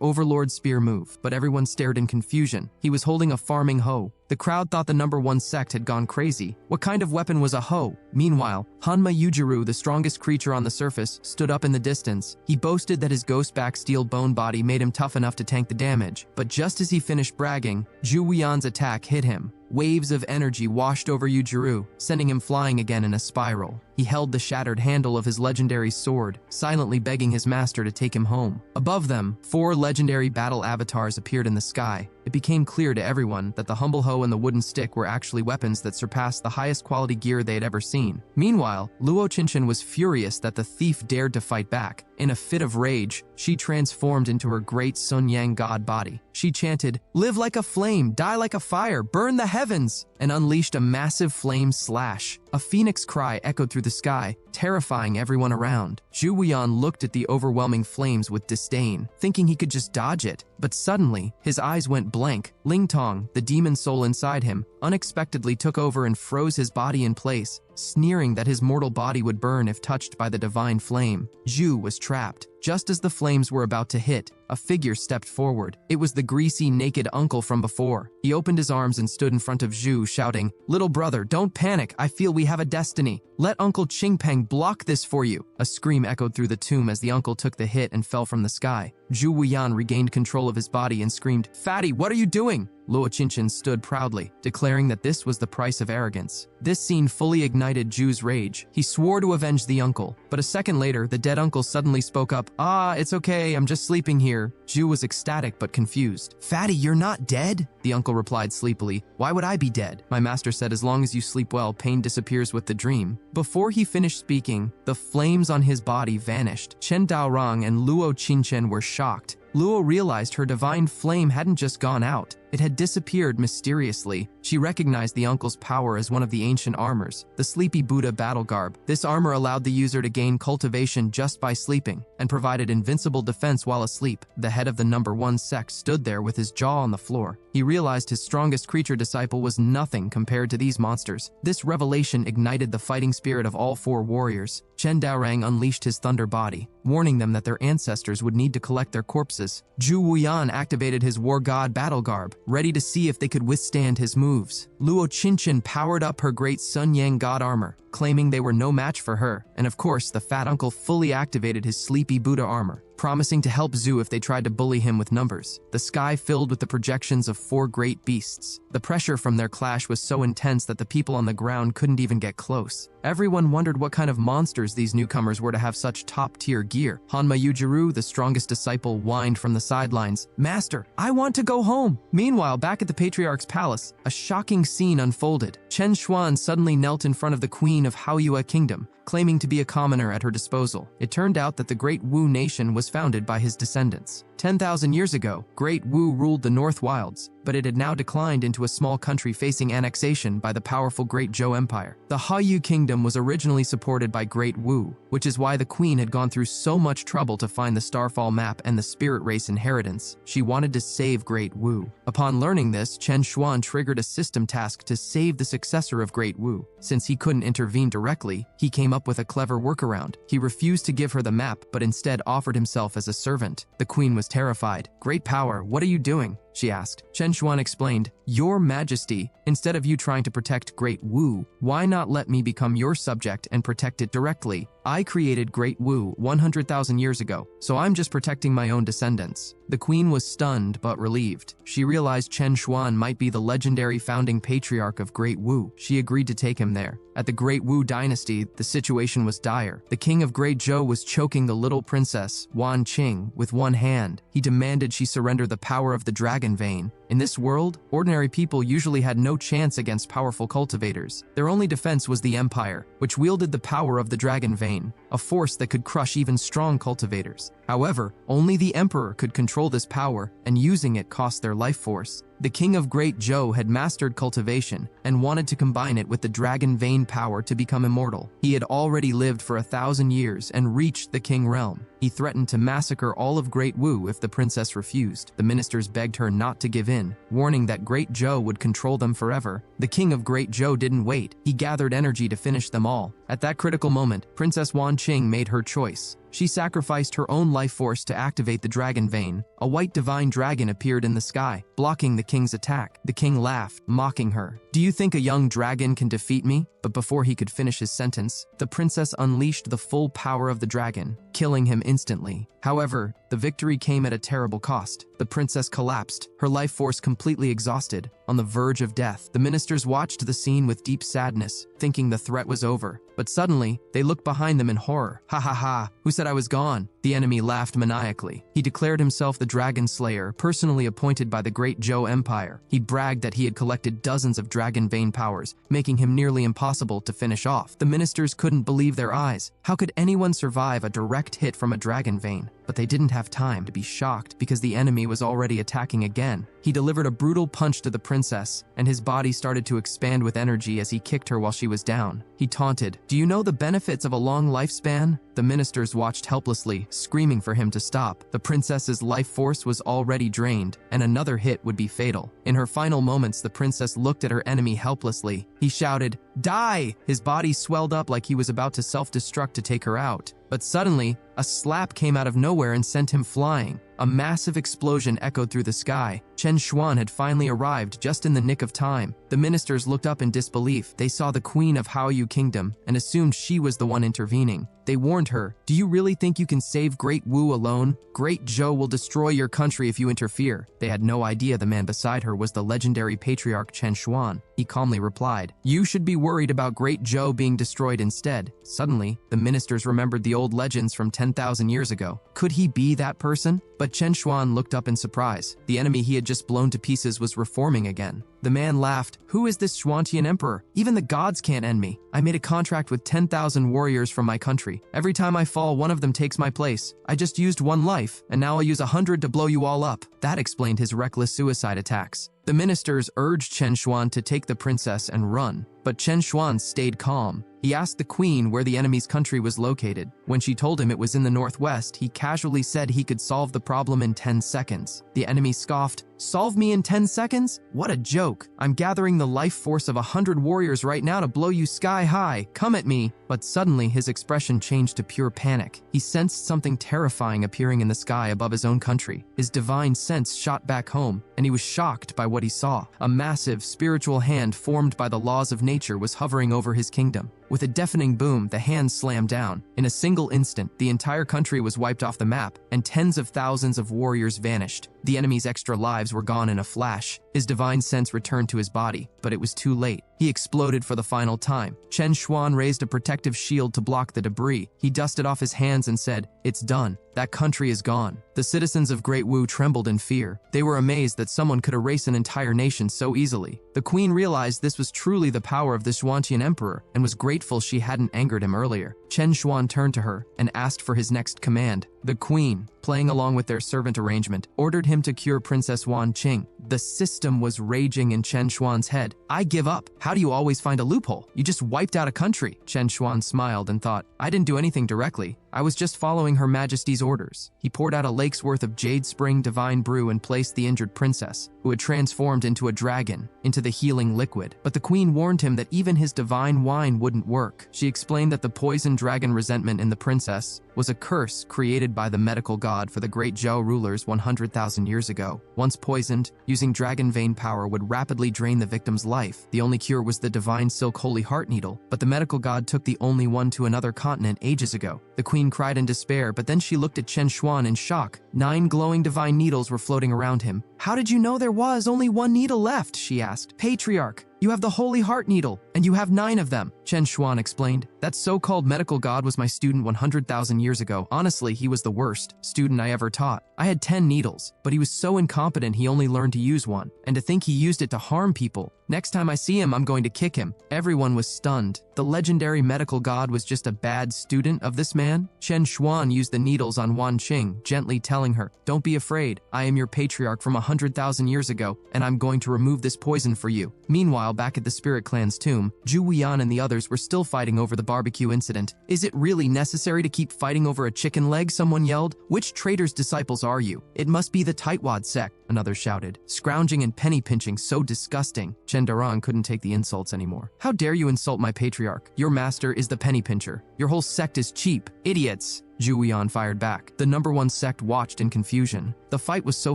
Overlord spear move, but everyone stared in confusion. He was holding a farming hoe. The crowd thought the #1 sect had gone crazy. What kind of weapon was a hoe? Meanwhile, Hanma Yujiru, the strongest creature on the surface, stood up in the distance. He boasted that his ghost-back steel bone body made him tough enough to tank the damage. But just as he finished bragging, Zhu Wuyan's attack hit him. Waves of energy washed over Yujiru, sending him flying again in a spiral. He held the shattered handle of his legendary sword, silently begging his master to take him home. Above them, 4 legendary battle avatars appeared in the sky. It became clear to everyone that the humble hoe and the wooden stick were actually weapons that surpassed the highest quality gear they had ever seen. Meanwhile, Luo Qinshan was furious that the thief dared to fight back. In a fit of rage, she transformed into her great Sun Yang god body. She chanted, "Live like a flame, die like a fire, burn the heavens," and unleashed a massive flame slash. A phoenix cry echoed through the sky, terrifying everyone around. Zhu Wuyan looked at the overwhelming flames with disdain, thinking he could just dodge it. But suddenly, his eyes went blank. Ling Tong, the demon soul inside him, unexpectedly took over and froze his body in place, sneering that his mortal body would burn if touched by the divine flame. Zhu was trapped. Just as the flames were about to hit, a figure stepped forward. It was the greasy, naked uncle from before. He opened his arms and stood in front of Zhu, shouting, "Little brother, don't panic. I feel we have a destiny. Let Uncle Qingpeng block this for you." A scream echoed through the tomb as the uncle took the hit and fell from the sky. Zhu Wuyan regained control of his body and screamed, "Fatty, what are you doing?" Luo Qinshan stood proudly, declaring that this was the price of arrogance. This scene fully ignited Zhu's rage. He swore to avenge the uncle, but a second later, the dead uncle suddenly spoke up, It's okay, I'm just sleeping here." Zhu was ecstatic but confused. "Fatty, you're not dead?" The uncle replied sleepily, "Why would I be dead? My master said as long as you sleep well, pain disappears with the dream." Before he finished speaking, the flames on his body vanished. Chen Daorong and Luo Qinshan were shocked. Luo realized her divine flame hadn't just gone out. It had disappeared mysteriously. She recognized the uncle's power as one of the ancient armors, the Sleepy Buddha battle garb. This armor allowed the user to gain cultivation just by sleeping, and provided invincible defense while asleep. The head of the #1 sect stood there with his jaw on the floor. He realized his strongest creature disciple was nothing compared to these monsters. This revelation ignited the fighting spirit of all 4 warriors. Chen Daorang unleashed his thunder body, warning them that their ancestors would need to collect their corpses. Zhu Wuyan activated his war god battle garb, ready to see if they could withstand his moves. Luo Qinshan powered up her great Sun Yang god armor, claiming they were no match for her. And of course, the fat uncle fully activated his Sleepy Buddha armor. promising to help Zhu if they tried to bully him with numbers. The sky filled with the projections of 4 great beasts. The pressure from their clash was so intense that the people on the ground couldn't even get close. Everyone wondered what kind of monsters these newcomers were to have such top-tier gear. Hanma Yujiru, the strongest disciple, whined from the sidelines, "Master, I want to go home." Meanwhile, back at the Patriarch's palace, a shocking scene unfolded. Chen Xuan suddenly knelt in front of the queen of Haoyue Kingdom, claiming to be a commoner at her disposal. It turned out that the Great Wu nation was founded by his descendants. 10,000 years ago, Great Wu ruled the North Wilds, but it had now declined into a small country facing annexation by the powerful Great Zhou Empire. The Haoyu Kingdom was originally supported by Great Wu, which is why the queen had gone through so much trouble to find the Starfall map and the Spirit Race inheritance. She wanted to save Great Wu. Upon learning this, Chen Xuan triggered a system task to save the successor of Great Wu. Since he couldn't intervene directly, he came up with a clever workaround. He refused to give her the map, but instead offered himself as a servant. The queen was terrified. "Great power, what are you doing?" she asked. Chen Xuan explained, "Your Majesty, instead of you trying to protect Great Wu, why not let me become your subject and protect it directly? I created Great Wu 100,000 years ago, so I'm just protecting my own descendants." The queen was stunned but relieved. She realized Chen Xuan might be the legendary founding patriarch of Great Wu. She agreed to take him there. At the Great Wu dynasty, the situation was dire. The king of Great Zhou was choking the little princess, Wan Qing, with one hand. He demanded she surrender the power of the dragon vein. In this world, ordinary people usually had no chance against powerful cultivators. Their only defense was the Empire, which wielded the power of the dragon vein, a force that could crush even strong cultivators. However, only the Emperor could control this power, and using it cost their life force. The king of Great Zhou had mastered cultivation and wanted to combine it with the dragon vein power to become immortal. He had already lived for 1,000 years and reached the king realm. He threatened to massacre all of Great Wu if the princess refused. The ministers begged her not to give in, warning that Great Zhou would control them forever. The king of Great Zhou didn't wait. He gathered energy to finish them all. At that critical moment, Princess Wan Qing made her choice. She sacrificed her own life force to activate the dragon vein. A white divine dragon appeared in the sky, blocking the king's attack. The king laughed, mocking her. "Do you think a young dragon can defeat me?" But before he could finish his sentence, the princess unleashed the full power of the dragon, killing him instantly. However, the victory came at a terrible cost. The princess collapsed, her life force completely exhausted, on the verge of death. The ministers watched the scene with deep sadness, thinking the threat was over. But suddenly, they looked behind them in horror. "Ha ha ha, who said I was gone?" The enemy laughed maniacally. He declared himself the Dragon Slayer, personally appointed by the Great Zhou Empire. He bragged that he had collected dozens of dragon vein powers, making him nearly impossible to finish off. The ministers couldn't believe their eyes. How could anyone survive a direct hit from a dragon vein? But they didn't have time to be shocked because the enemy was already attacking again. He delivered a brutal punch to the princess, and his body started to expand with energy as he kicked her while she was down. He taunted, "Do you know the benefits of a long lifespan?" The ministers watched helplessly, screaming for him to stop. The princess's life force was already drained, and another hit would be fatal. In her final moments, the princess looked at her enemy helplessly. He shouted, "Die!" His body swelled up like he was about to self-destruct to take her out. But suddenly, a slap came out of nowhere and sent him flying. A massive explosion echoed through the sky. Chen Xuan had finally arrived just in the nick of time. The ministers looked up in disbelief. They saw the queen of Haoyu Kingdom and assumed she was the one intervening. They warned her, "Do you really think you can save Great Wu alone? Great Zhou will destroy your country if you interfere." They had no idea the man beside her was the legendary patriarch Chen Xuan. He calmly replied, "You should be worried about Great Zhou being destroyed instead." Suddenly, the ministers remembered the old legends from 10,000 years ago. Could he be that person? But Chen Xuan looked up in surprise. The enemy he had just blown to pieces was reforming again. The man laughed, "Who is this Xuantian emperor? Even the gods can't end me. I made a contract with 10,000 warriors from my country. Every time I fall, one of them takes my place. I just used one life, and now I'll use 100 to blow you all up." That explained his reckless suicide attacks. The ministers urged Chen Xuan to take the princess and run, but Chen Xuan stayed calm. He asked the queen where the enemy's country was located. When she told him it was in the northwest, he casually said he could solve the problem in 10 seconds. The enemy scoffed, "Solve me in 10 seconds? What a joke. I'm gathering the life force of 100 warriors right now to blow you sky high. Come at me." But suddenly his expression changed to pure panic. He sensed something terrifying appearing in the sky above his own country. His divine sense shot back home, and he was shocked by what he saw. A massive spiritual hand formed by the laws of nature was hovering over his kingdom. With a deafening boom, the hands slammed down. In a single instant, the entire country was wiped off the map, and tens of thousands of warriors vanished. The enemy's extra lives were gone in a flash. His divine sense returned to his body, but it was too late. He exploded for the final time. Chen Xuan raised a protective shield to block the debris. He dusted off his hands and said, "It's done. That country is gone." The citizens of Great Wu trembled in fear. They were amazed that someone could erase an entire nation so easily. The queen realized this was truly the power of the Xuanqian emperor and was grateful she hadn't angered him earlier. Chen Xuan turned to her and asked for his next command. The queen, playing along with their servant arrangement, ordered him to cure Princess Wan Qing. The system was raging in Chen Xuan's head. "I give up. How do you always find a loophole? You just wiped out a country." Chen Xuan smiled and thought, "I didn't do anything directly. I was just following Her Majesty's orders." He poured out a lake's worth of Jade Spring Divine Brew and placed the injured princess, who had transformed into a dragon, into the healing liquid. But the queen warned him that even his divine wine wouldn't work. She explained that the poison dragon resentment in the princess was a curse created by the medical god for the great Zhou rulers 100,000 years ago. Once poisoned, using dragon vein power would rapidly drain the victim's life. The only cure was the divine silk holy heart needle, but the medical god took the only one to another continent ages ago. The queen cried in despair, but then she looked at Chen Xuan in shock. 9 glowing divine needles were floating around him. "How did you know there was only one needle left?" she asked. "Patriarch, you have the Holy Heart Needle, and you have 9 of them," Chen Xuan explained. "That so-called medical god was my student 100,000 years ago. Honestly, he was the worst student I ever taught. I had 10 needles, but he was so incompetent he only learned to use one. And to think he used it to harm people. Next time I see him, I'm going to kick him." Everyone was stunned. The legendary medical god was just a bad student of this man? Chen Xuan used the needles on Wan Qing, gently telling her, "Don't be afraid. I am your patriarch from 100,000 years ago, and I'm going to remove this poison for you." Meanwhile, back at the Spirit Clan's tomb, Zhu Wuyan and the others were still fighting over the barbecue incident. "Is it really necessary to keep fighting over a chicken leg?" someone yelled. "Which traitor's disciples are you?" "It must be the Tightwad sect," another shouted. "Scrounging and penny pinching, so disgusting." Chen Darong couldn't take the insults anymore. "How dare you insult my patriarch? Your master is the penny pincher. Your whole sect is cheap. Idiots." Zhu Wuyan fired back. The number 1 sect watched in confusion. The fight was so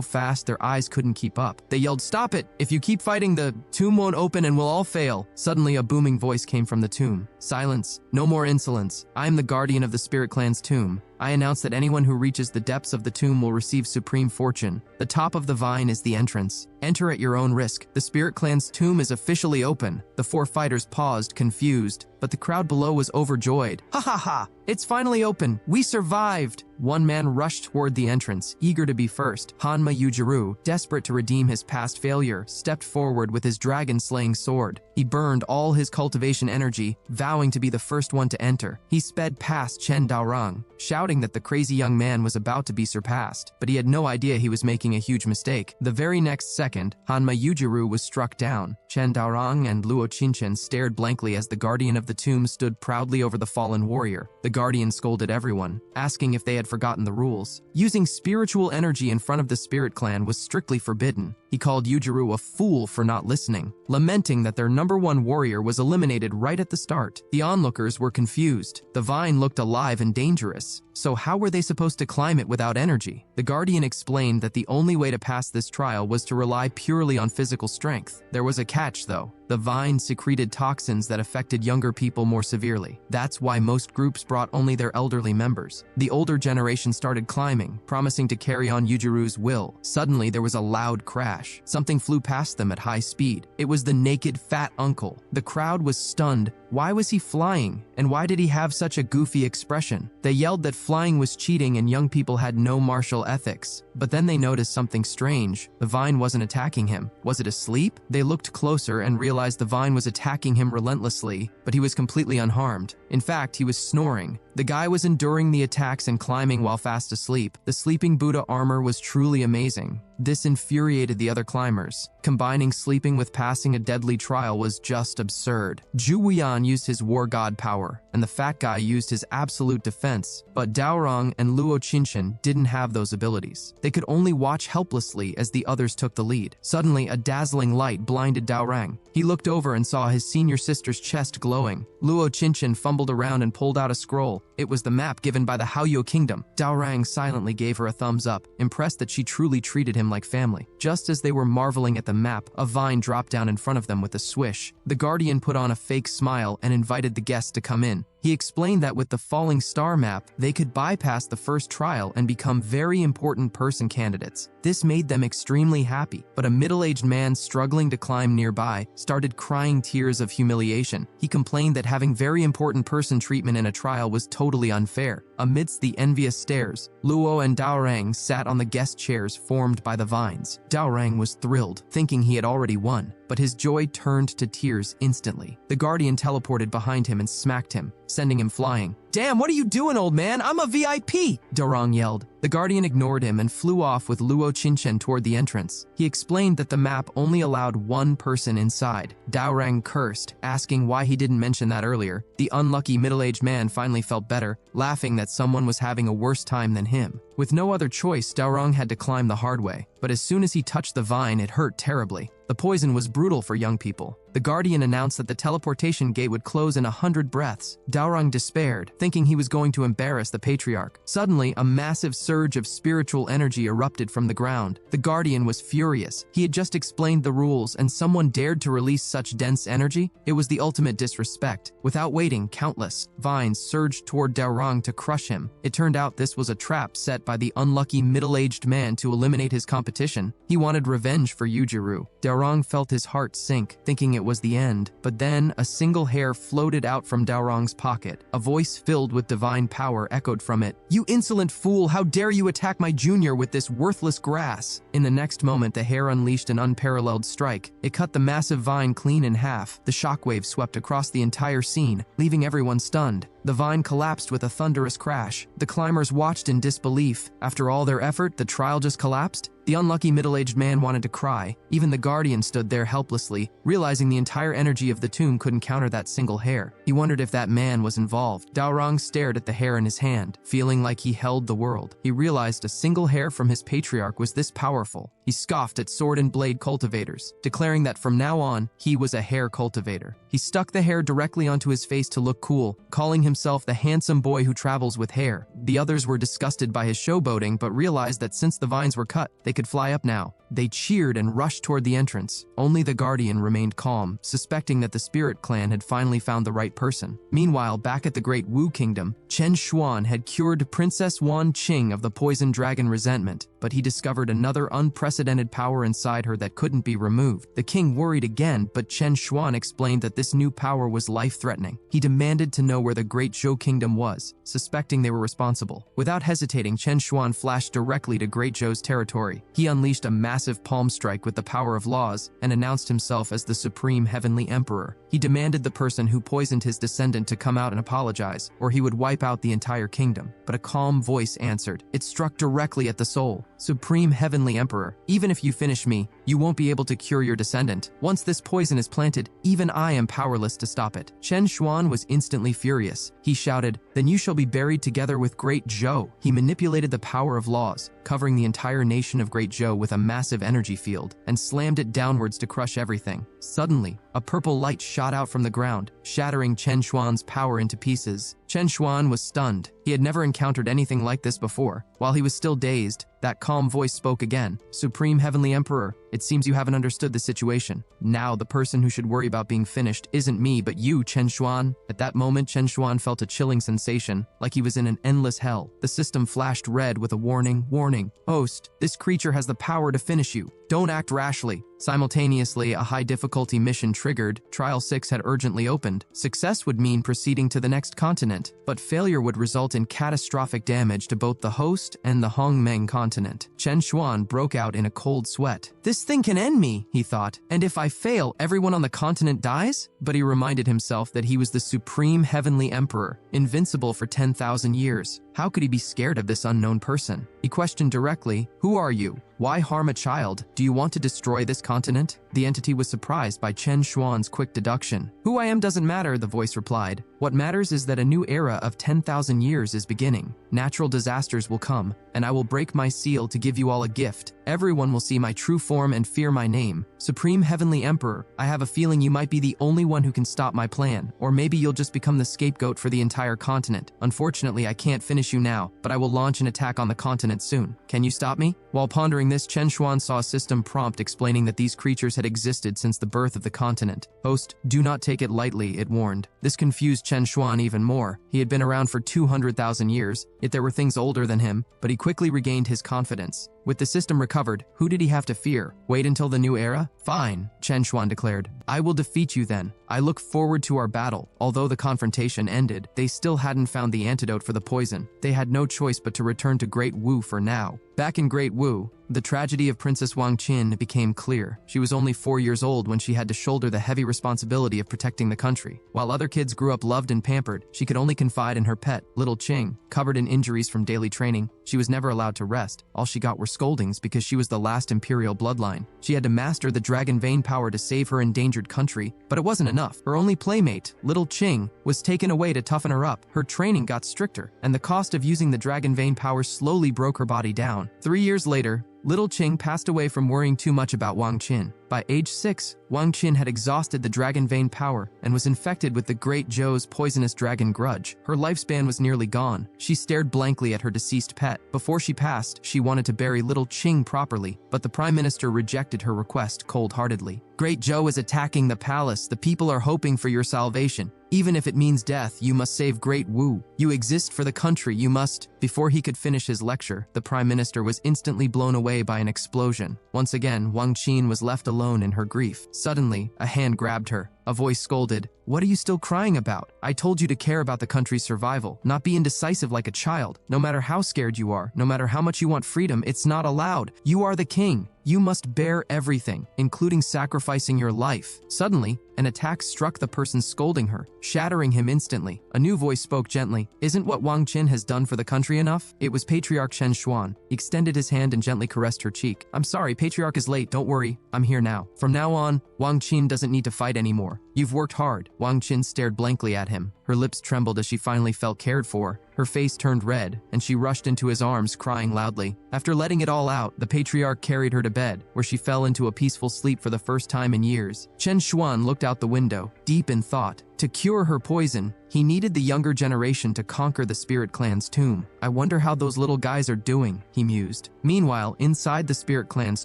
fast their eyes couldn't keep up. They yelled, "Stop it! If you keep fighting, the tomb won't open and we'll all fail." Suddenly a booming voice came from the tomb. "Silence! No more insolence! I am the guardian of the Spirit Clan's tomb. I announce that anyone who reaches the depths of the tomb will receive supreme fortune. The top of the vine is the entrance. Enter at your own risk. The Spirit Clan's tomb is officially open." The 4 fighters paused, confused, but the crowd below was overjoyed. "Ha ha ha! It's finally open! We survived!" One man rushed toward the entrance, eager to be first. Hanma Yujiru, desperate to redeem his past failure, stepped forward with his dragon-slaying sword. He burned all his cultivation energy, vowing to be the first one to enter. He sped past Chen Daorang, shouting that the crazy young man was about to be surpassed, but he had no idea he was making a huge mistake. The very next second, Hanma Yujiru was struck down. Chen Daorang and Luo Qinchen stared blankly as the guardian of the tomb stood proudly over the fallen warrior. The guardian scolded everyone, asking if they had forgotten the rules. Using spiritual energy in front of the Spirit Clan was strictly forbidden. He called Yujiru a fool for not listening, lamenting that their number 1 warrior was eliminated right at the start. The onlookers were confused. The vine looked alive and dangerous. So how were they supposed to climb it without energy? The guardian explained that the only way to pass this trial was to rely purely on physical strength. There was a catch, though. The vine secreted toxins that affected younger people more severely. That's why most groups brought only their elderly members. The older generation started climbing, promising to carry on Yujiru's will. Suddenly, there was a loud crash. Something flew past them at high speed. It was the naked fat uncle. The crowd was stunned. Why was he flying? And why did he have such a goofy expression? They yelled that flying was cheating and young people had no martial ethics. But then they noticed something strange. The vine wasn't attacking him. Was it asleep? They looked closer and realized the vine was attacking him relentlessly, but he was completely unharmed. In fact, he was snoring. The guy was enduring the attacks and climbing while fast asleep. The sleeping Buddha armor was truly amazing. This infuriated the other climbers. Combining sleeping with passing a deadly trial was just absurd. Zhu Wuyan used his war god power, and the fat guy used his absolute defense, but Daorang and Luo Qinchen didn't have those abilities. They could only watch helplessly as the others took the lead. Suddenly, a dazzling light blinded Daorang. He looked over and saw his senior sister's chest glowing. Luo Qinchen fumbled around and pulled out a scroll. It was the map given by the Haoyou kingdom. Daorang silently gave her a thumbs up, impressed that she truly treated him like family. Just as they were marveling at the map, a vine dropped down in front of them with a swish. The guardian put on a fake smile and invited the guests to come in. He explained that with the falling star map, they could bypass the first trial and become very important person candidates. This made them extremely happy, but a middle-aged man struggling to climb nearby started crying tears of humiliation. He complained that having very important person treatment in a trial was totally unfair. Amidst the envious stares, Luo and Daorang sat on the guest chairs formed by the vines. Daorang was thrilled, thinking he had already won, but his joy turned to tears instantly. The guardian teleported behind him and smacked him, sending him flying. "Damn, what are you doing, old man? I'm a VIP!" Daorang yelled. The guardian ignored him and flew off with Luo Qinchen toward the entrance. He explained that the map only allowed one person inside. Daorang cursed, asking why he didn't mention that earlier. The unlucky middle-aged man finally felt better, laughing that someone was having a worse time than him. With no other choice, Daorang had to climb the hard way, but as soon as he touched the vine, it hurt terribly. The poison was brutal for young people. The guardian announced that the teleportation gate would close in 100 breaths. Daorang despaired, thinking he was going to embarrass the patriarch. Suddenly, a massive surge of spiritual energy erupted from the ground. The guardian was furious. He had just explained the rules, and someone dared to release such dense energy? It was the ultimate disrespect. Without waiting, countless vines surged toward Daorang to crush him. It turned out this was a trap set by the unlucky middle-aged man to eliminate his competition. He wanted revenge for Yujiro. Daorang felt his heart sink, thinking it was the end. But then, a single hair floated out from Daorang's pocket. A voice filled with divine power echoed from it. "You insolent fool, how dare you attack my junior with this worthless grass?" In the next moment, the hair unleashed an unparalleled strike. It cut the massive vine clean in half. The shockwave swept across the entire scene, leaving everyone stunned. The vine collapsed with a thunderous crash. The climbers watched in disbelief. After all their effort, the trial just collapsed? The unlucky middle-aged man wanted to cry. Even the guardian stood there helplessly, realizing the entire energy of the tomb couldn't counter that single hair. He wondered if that man was involved. Daorang stared at the hair in his hand, feeling like he held the world. He realized a single hair from his patriarch was this powerful. He scoffed at sword and blade cultivators, declaring that from now on, he was a hair cultivator. He stuck the hair directly onto his face to look cool, calling himself the handsome boy who travels with hair. The others were disgusted by his showboating, but realized that since the vines were cut, they could fly up now. They cheered and rushed toward the entrance. Only the guardian remained calm, suspecting that the spirit clan had finally found the right person. Meanwhile, back at the Great Wu Kingdom, Chen Xuan had cured Princess Wan Qing of the poison dragon resentment, but he discovered another unprecedented power inside her that couldn't be removed. The king worried again, but Chen Xuan explained that this new power was life-threatening. He demanded to know where the Great Zhou Kingdom was, suspecting they were responsible. Without hesitating, Chen Xuan flashed directly to Great Zhou's territory. He unleashed a massive palm strike with the power of laws and announced himself as the supreme heavenly emperor. He demanded the person who poisoned his descendant to come out and apologize, or he would wipe out the entire kingdom. But a calm voice answered. It struck directly at the soul. "Supreme heavenly emperor, even if you finish me, you won't be able to cure your descendant. Once this poison is planted, even I am powerless to stop it." Chen Xuan was instantly furious. He shouted, "Then you shall be buried together with Great Zhou." He manipulated the power of laws, covering the entire nation of Great Zhou with a massive energy field, and slammed it downwards to crush everything. Suddenly, a purple light shot out from the ground, shattering Chen Xuan's power into pieces. Chen Xuan was stunned. He had never encountered anything like this before. While he was still dazed, that calm voice spoke again. "Supreme Heavenly Emperor, it seems you haven't understood the situation. Now the person who should worry about being finished isn't me, but you, Chen Xuan." At that moment, Chen Xuan felt a chilling sensation, like he was in an endless hell. The system flashed red with a warning. "Warning, host, this creature has the power to finish you. Don't act rashly." Simultaneously, a high-difficulty mission triggered. Trial 6 had urgently opened. Success would mean proceeding to the next continent, but failure would result in catastrophic damage to both the host and the Hongmeng continent. Chen Xuan broke out in a cold sweat. "This thing can end me," he thought, "and if I fail, everyone on the continent dies?" But he reminded himself that he was the supreme heavenly emperor, invincible for 10,000 years. How could he be scared of this unknown person? He questioned directly, "Who are you? Why harm a child? Do you want to destroy this continent?" The entity was surprised by Chen Xuan's quick deduction. "Who I am doesn't matter," the voice replied. What matters is that a new era of 10,000 years is beginning. Natural disasters will come, and I will break my seal to give you all a gift. Everyone will see my true form and fear my name. Supreme Heavenly Emperor, I have a feeling you might be the only one who can stop my plan, or maybe you'll just become the scapegoat for the entire continent. Unfortunately, I can't finish you now, but I will launch an attack on the continent soon. Can you stop me? While pondering this, Chen Xuan saw a system prompt explaining that these creatures had existed since the birth of the continent. Host, do not take it lightly, it warned. This confused Chen Xuan even more. He had been around for 200,000 years, yet there were things older than him, but he quickly regained his confidence. With the system recovered, who did he have to fear? Wait until the new era? Fine, Chen Xuan declared. I will defeat you then. I look forward to our battle. Although the confrontation ended, they still hadn't found the antidote for the poison. They had no choice but to return to Great Wu for now. Back in Great Wu, the tragedy of Princess Wang Qin became clear. She was only 4 years old when she had to shoulder the heavy responsibility of protecting the country. While other kids grew up loved and pampered, she could only confide in her pet, little Qing. Covered in injuries from daily training, she was never allowed to rest. All she got were scoldings because she was the last imperial bloodline. She had to master the dragon vein power to save her endangered country, but it wasn't enough. Her only playmate, little Qing, was taken away to toughen her up. Her training got stricter, and the cost of using the dragon vein power slowly broke her body down. 3 years later, little Qing passed away from worrying too much about Wang Qin. By age 6, Wang Qin had exhausted the dragon vein power and was infected with the Great Zhou's poisonous dragon grudge. Her lifespan was nearly gone. She stared blankly at her deceased pet. Before she passed, she wanted to bury little Qing properly, but the Prime Minister rejected her request cold-heartedly. Great Zhou is attacking the palace. The people are hoping for your salvation. Even if it means death, you must save Great Wu. You exist for the country, you must. Before he could finish his lecture, the Prime Minister was instantly blown away by an explosion. Once again, Wang Qin was left alone in her grief. Suddenly, a hand grabbed her. A voice scolded, "What are you still crying about? I told you to care about the country's survival, not be indecisive like a child. No matter how scared you are, no matter how much you want freedom, it's not allowed. You are the king. You must bear everything, including sacrificing your life." Suddenly, an attack struck the person scolding her, shattering him instantly. A new voice spoke gently, "Isn't what Wang Qin has done for the country enough?" It was Patriarch Chen Xuan. He extended his hand and gently caressed her cheek. "I'm sorry, Patriarch is late, don't worry. I'm here now. From now on, Wang Qin doesn't need to fight anymore. You've worked hard." Wang Qin stared blankly at him. Her lips trembled as she finally felt cared for. Her face turned red, and she rushed into his arms, crying loudly. After letting it all out, the Patriarch carried her to bed, where she fell into a peaceful sleep for the first time in years. Chen Xuan looked out the window, deep in thought. To cure her poison, he needed the younger generation to conquer the Spirit Clan's tomb. "I wonder how those little guys are doing," he mused. Meanwhile, inside the Spirit Clan's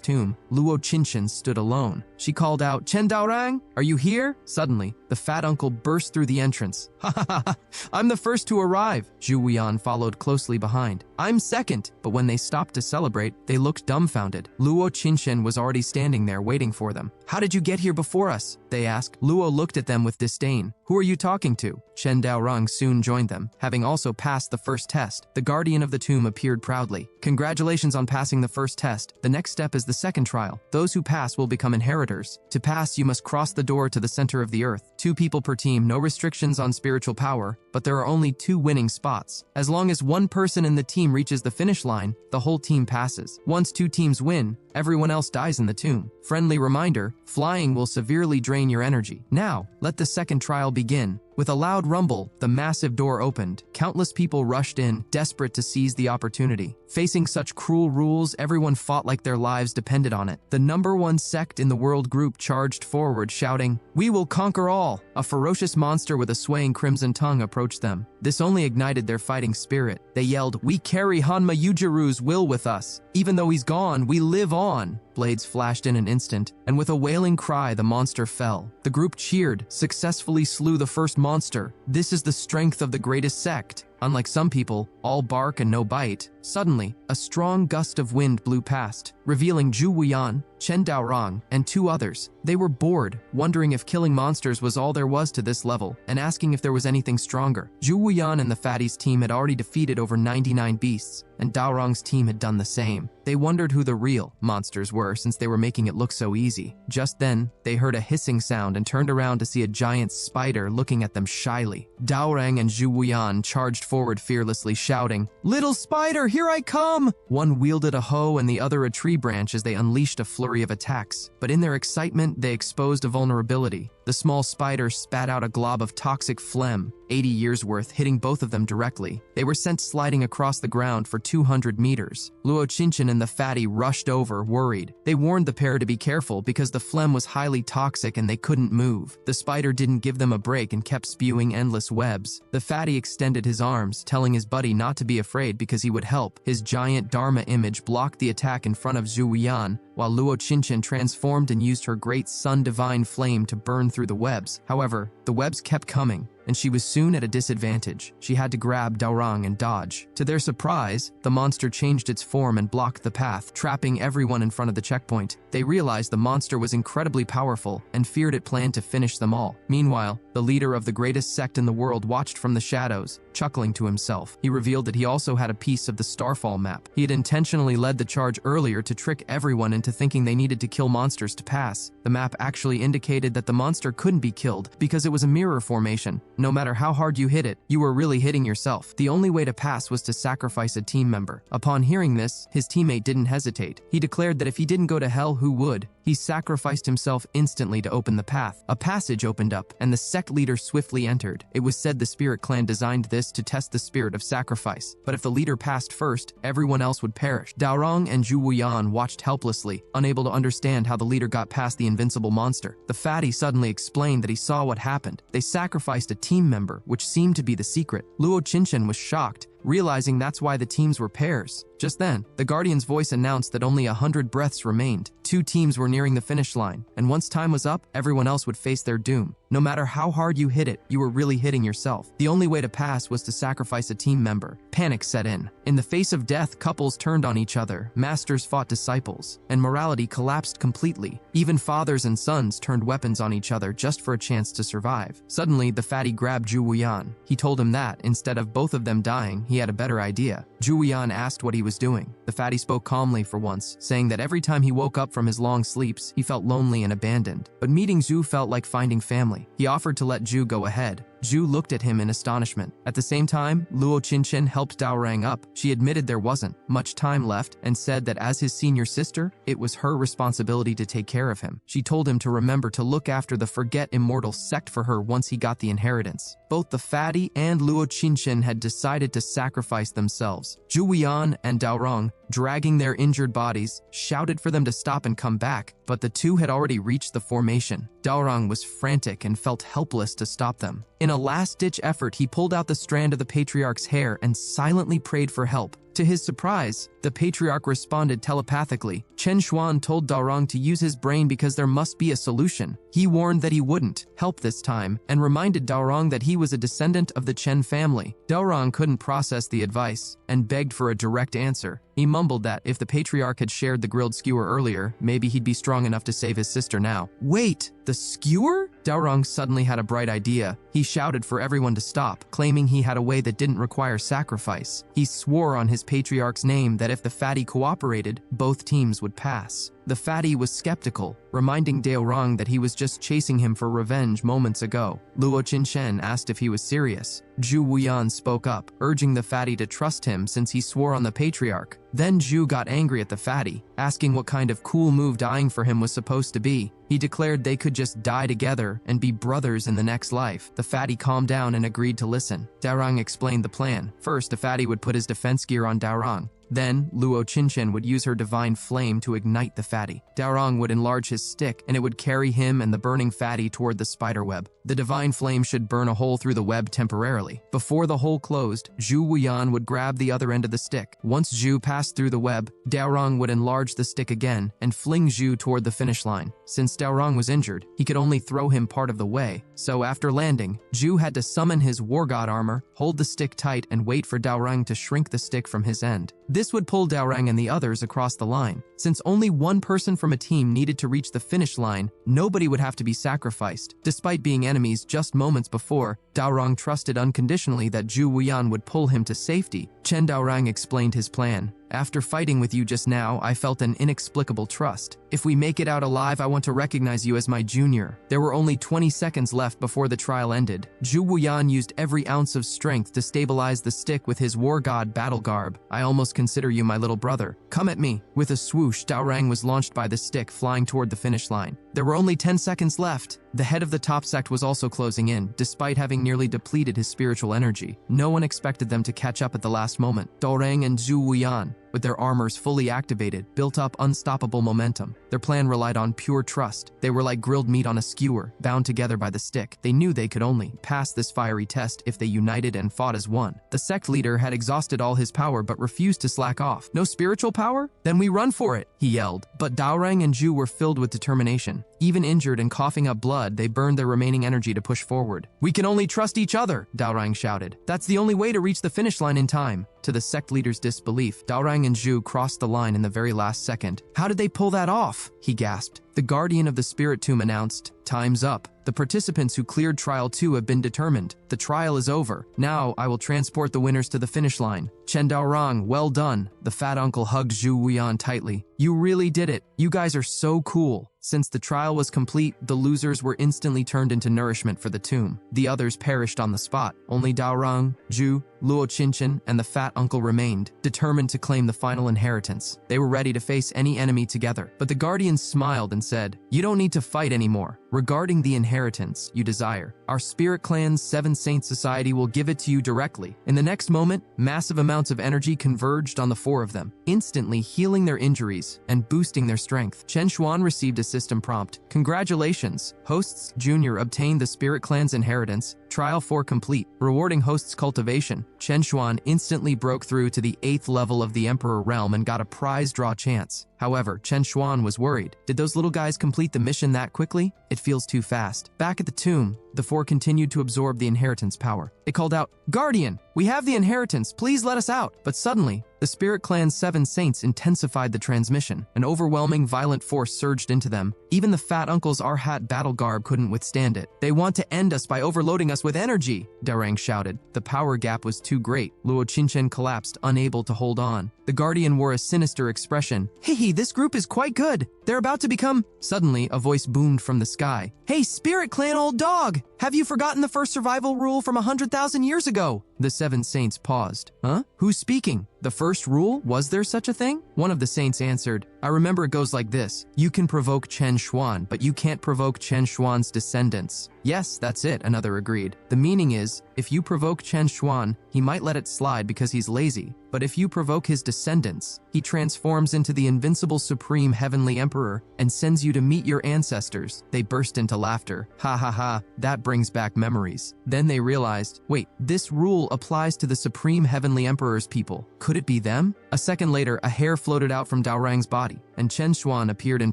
tomb, Luo Qinshan stood alone. She called out, "Chen Daorang, are you here?" Suddenly, the fat uncle burst through the entrance. "Ha ha ha ha! I'm the first to arrive." Zhu Wuyan followed closely behind. "I'm second." But when they stopped to celebrate, they looked dumbfounded. Luo Qinshan was already standing there waiting for them. "How did you get here before us?" they asked. Luo looked at them with disdain. "Who are you talking to?" Chen Daorang soon joined them. Having also passed the first test, the guardian of the tomb appeared proudly. "Congratulations on passing the first test. The next step is the second trial. Those who pass will become inheritors. To pass, you must cross the door to the center of the earth. 2 people per team, no restrictions on spiritual power, but there are only 2 winning spots. As long as 1 person in the team reaches the finish line, the whole team passes. Once 2 teams win, everyone else dies in the tomb. Friendly reminder, flying will severely drain your energy. Now, let the second trial begin." With a loud rumble, the massive door opened. Countless people rushed in, desperate to seize the opportunity. Facing such cruel rules, everyone fought like their lives depended on it. The #1 sect in the world group charged forward, shouting, "We will conquer all!" A ferocious monster with a swaying crimson tongue approached them. This only ignited their fighting spirit. They yelled, "We carry Hanma Yujiru's will with us. Even though he's gone, we live on." Blades flashed in an instant, and with a wailing cry, the monster fell. The group cheered, successfully slew the first monster. This is the strength of the greatest sect. Unlike some people, all bark and no bite. Suddenly, a strong gust of wind blew past, revealing Zhu Wuyan, Chen Daorang, and 2 others. They were bored, wondering if killing monsters was all there was to this level, and asking if there was anything stronger. Zhu Wuyan and the fatties team had already defeated over 99 beasts, and Daorang's team had done the same. They wondered who the real monsters were since they were making it look so easy. Just then, they heard a hissing sound and turned around to see a giant spider looking at them shyly. Daorang and Zhu Wuyan charged forward fearlessly, shouting, "Little spider, here I come!" One wielded a hoe and the other a tree branch as they unleashed a flurry of attacks. But in their excitement, they exposed a vulnerability. The small spider spat out a glob of toxic phlegm, 80 years worth, hitting both of them directly. They were sent sliding across the ground for 200 meters. Luo Qinshan and the fatty rushed over, worried. They warned the pair to be careful because the phlegm was highly toxic and they couldn't move. The spider didn't give them a break and kept spewing endless webs. The fatty extended his arms, telling his buddy not to be afraid because he would help. His giant Dharma image blocked the attack in front of Zhu Wuyan, while Luo Qinshan transformed and used her great sun divine flame to burn through the webs. However, the webs kept coming, and she was soon at a disadvantage. She had to grab Daorang and dodge. To their surprise, the monster changed its form and blocked the path, trapping everyone in front of the checkpoint. They realized the monster was incredibly powerful and feared it planned to finish them all. Meanwhile, the leader of the greatest sect in the world watched from the shadows, chuckling to himself. He revealed that he also had a piece of the Starfall map. He had intentionally led the charge earlier to trick everyone into thinking they needed to kill monsters to pass. The map actually indicated that the monster couldn't be killed because it was a mirror formation. No matter how hard you hit it, you were really hitting yourself. The only way to pass was to sacrifice a team member. Upon hearing this, his teammate didn't hesitate. He declared that if he didn't go to hell, who would? He sacrificed himself instantly to open the path. A passage opened up, and the sect leader swiftly entered. It was said the Spirit Clan designed this to test the spirit of sacrifice. But if the leader passed first, everyone else would perish. Daorang and Zhu Wuyan watched helplessly, unable to understand how the leader got past the invincible monster. The fatty suddenly explained that he saw what happened. They sacrificed a team member, which seemed to be the secret. Luo Qinshan was shocked, realizing that's why the teams were pairs. Just then, the Guardian's voice announced that only 100 breaths remained. 2 teams were nearing the finish line, and once time was up, everyone else would face their doom. No matter how hard you hit it, you were really hitting yourself. The only way to pass was to sacrifice a team member. Panic set in. In the face of death, couples turned on each other, masters fought disciples, and morality collapsed completely. Even fathers and sons turned weapons on each other just for a chance to survive. Suddenly, the fatty grabbed Zhu Wuyan. He told him that, instead of both of them dying, he had a better idea. Zhu Wuyan asked what he was doing. The fatty spoke calmly for once, saying that every time he woke up from his long sleeps, he felt lonely and abandoned. But meeting Zhu felt like finding family. He offered to let Zhu go ahead. Zhu looked at him in astonishment. At the same time, Luo Qinshan helped Daorang up. She admitted there wasn't much time left and said that as his senior sister, it was her responsibility to take care of him. She told him to remember to look after the Forget Immortal sect for her once he got the inheritance. Both the fatty and Luo Qinshan had decided to sacrifice themselves. Zhu Wuyan and Daorang, dragging their injured bodies, shouted for them to stop and come back, but the two had already reached the formation. Daorang was frantic and felt helpless to stop them. In a last-ditch effort, he pulled out the strand of the patriarch's hair and silently prayed for help. To his surprise, the patriarch responded telepathically. Chen Xuan told Daorang to use his brain because there must be a solution. He warned that he wouldn't help this time and reminded Daorang that he was a descendant of the Chen family. Daorang couldn't process the advice and begged for a direct answer. He mumbled that if the patriarch had shared the grilled skewer earlier, maybe he'd be strong enough to save his sister now. Wait, the skewer? Daorang suddenly had a bright idea. He shouted for everyone to stop, claiming he had a way that didn't require sacrifice. He swore on his patriarch's name that if the fatty cooperated, both teams would pass. The fatty was skeptical, reminding Daorang that he was just chasing him for revenge moments ago. Luo Qinshan asked if he was serious. Zhu Wuyan spoke up, urging the fatty to trust him since he swore on the patriarch. Then Zhu got angry at the fatty, asking what kind of cool move dying for him was supposed to be. He declared they could just die together and be brothers in the next life. The fatty calmed down and agreed to listen. Daorang explained the plan. First, the fatty would put his defense gear on Daorang. Then, Luo Qinshan would use her divine flame to ignite the fatty. Daorang would enlarge his stick, and it would carry him and the burning fatty toward the spiderweb. The divine flame should burn a hole through the web temporarily. Before the hole closed, Zhu Wuyan would grab the other end of the stick. Once Zhu passed through the web, Daorang would enlarge the stick again and fling Zhu toward the finish line. Since Daorang was injured, he could only throw him part of the way. So after landing, Zhu had to summon his war god armor, hold the stick tight, and wait for Daorang to shrink the stick from his end. This would pull Daorang and the others across the line. Since only one person from a team needed to reach the finish line, nobody would have to be sacrificed. Despite being enemies just moments before, Daorang trusted unconditionally that Zhu Wuyan would pull him to safety. Chen Daorang explained his plan. After fighting with you just now, I felt an inexplicable trust. If we make it out alive, I want to recognize you as my junior. There were only 20 seconds left before the trial ended. Zhu Wuyan used every ounce of strength to stabilize the stick with his war god battle garb. I almost consider you my little brother. Come at me. With a swoosh, Daorang was launched by the stick, flying toward the finish line. There were only 10 seconds left. The head of the top sect was also closing in, despite having nearly depleted his spiritual energy. No one expected them to catch up at the last moment. Dorang and Zhu Wuyan, with their armors fully activated, built up unstoppable momentum. Their plan relied on pure trust. They were like grilled meat on a skewer, bound together by the stick. They knew they could only pass this fiery test if they united and fought as one. The sect leader had exhausted all his power but refused to slack off. No spiritual power? Then we run for it, he yelled. But Daorang and Zhu were filled with determination. Even injured and coughing up blood, they burned their remaining energy to push forward. We can only trust each other, Daorang shouted. That's the only way to reach the finish line in time. To the sect leader's disbelief, Daorang and Zhu crossed the line in the very last second. How did they pull that off? He gasped. The guardian of the spirit tomb announced, "Time's up. The participants who cleared Trial 2 have been determined. The trial is over. Now I will transport the winners to the finish line." Chen Daorang, well done. The fat uncle hugged Zhu Wuyan tightly. You really did it. You guys are so cool. Since the trial was complete, the losers were instantly turned into nourishment for the tomb. The others perished on the spot. Only Daorang, Zhu, Luo Qinshan, and the fat uncle remained, determined to claim the final inheritance. They were ready to face any enemy together. But the guardians smiled and said, "You don't need to fight anymore. Regarding the inheritance you desire, our Spirit Clan's Seven Saints Society will give it to you directly." In the next moment, massive amounts of energy converged on the four of them, instantly healing their injuries and boosting their strength. Chen Xuan received a system prompt. Congratulations, Hosts Junior obtained the Spirit Clan's inheritance. Trial 4 complete. Rewarding Hosts cultivation. Chen Xuan instantly broke through to the 8th level of the Emperor realm and got a prize draw chance. However, Chen Xuan was worried. Did those little guys complete the mission that quickly? It feels too fast. Back at the tomb, the four continued to absorb the inheritance power. They called out, "Guardian, we have the inheritance, please let us out." But suddenly, the Spirit Clan's 7 saints intensified the transmission. An overwhelming violent force surged into them. Even the fat uncle's Arhat battle garb couldn't withstand it. "They want to end us by overloading us with energy," Darang shouted. The power gap was too great. Luo Qinshan collapsed, unable to hold on. The Guardian wore a sinister expression. "Hey, this group is quite good. They're about to become..." Suddenly, a voice boomed from the sky. "Hey, Spirit Clan old dog! Have you forgotten the first survival rule from 100,000 years ago?" The 7 saints paused. Huh? Who's speaking? The first rule? Was there such a thing? One of the saints answered, "I remember it goes like this. You can provoke Chen Xuan, but you can't provoke Chen Xuan's descendants." "Yes, that's it," another agreed. "The meaning is, if you provoke Chen Xuan, he might let it slide because he's lazy. But if you provoke his descendants, he transforms into the invincible supreme heavenly emperor and sends you to meet your ancestors." They burst into laughter. Ha ha ha, that brings back memories. Then they realized, wait, this rule applies to the supreme heavenly emperor's people. Could it be them? A second later, a hair floated out from Daorang's body, and Chen Xuan appeared in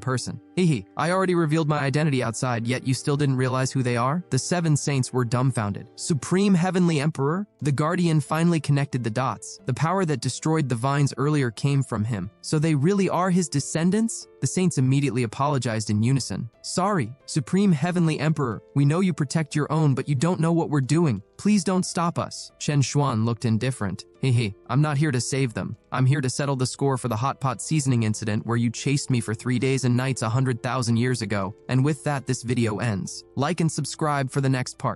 person. "Hehe, I already revealed my identity outside, yet you still didn't realize who they are?" The 7 saints were dumbfounded. Supreme Heavenly Emperor? The Guardian finally connected the dots. The power that destroyed the vines earlier came from him. So they really are his descendants? The saints immediately apologized in unison. "Sorry, Supreme Heavenly Emperor. We know you protect your own, but you don't know what we're doing. Please don't stop us." Chen Xuan looked indifferent. "Hehe, I'm not here to save them. I'm here to settle the score for the hot pot seasoning incident where you chased me for 3 days and nights 100,000 years ago." And with that, this video ends. Like and subscribe for the next part.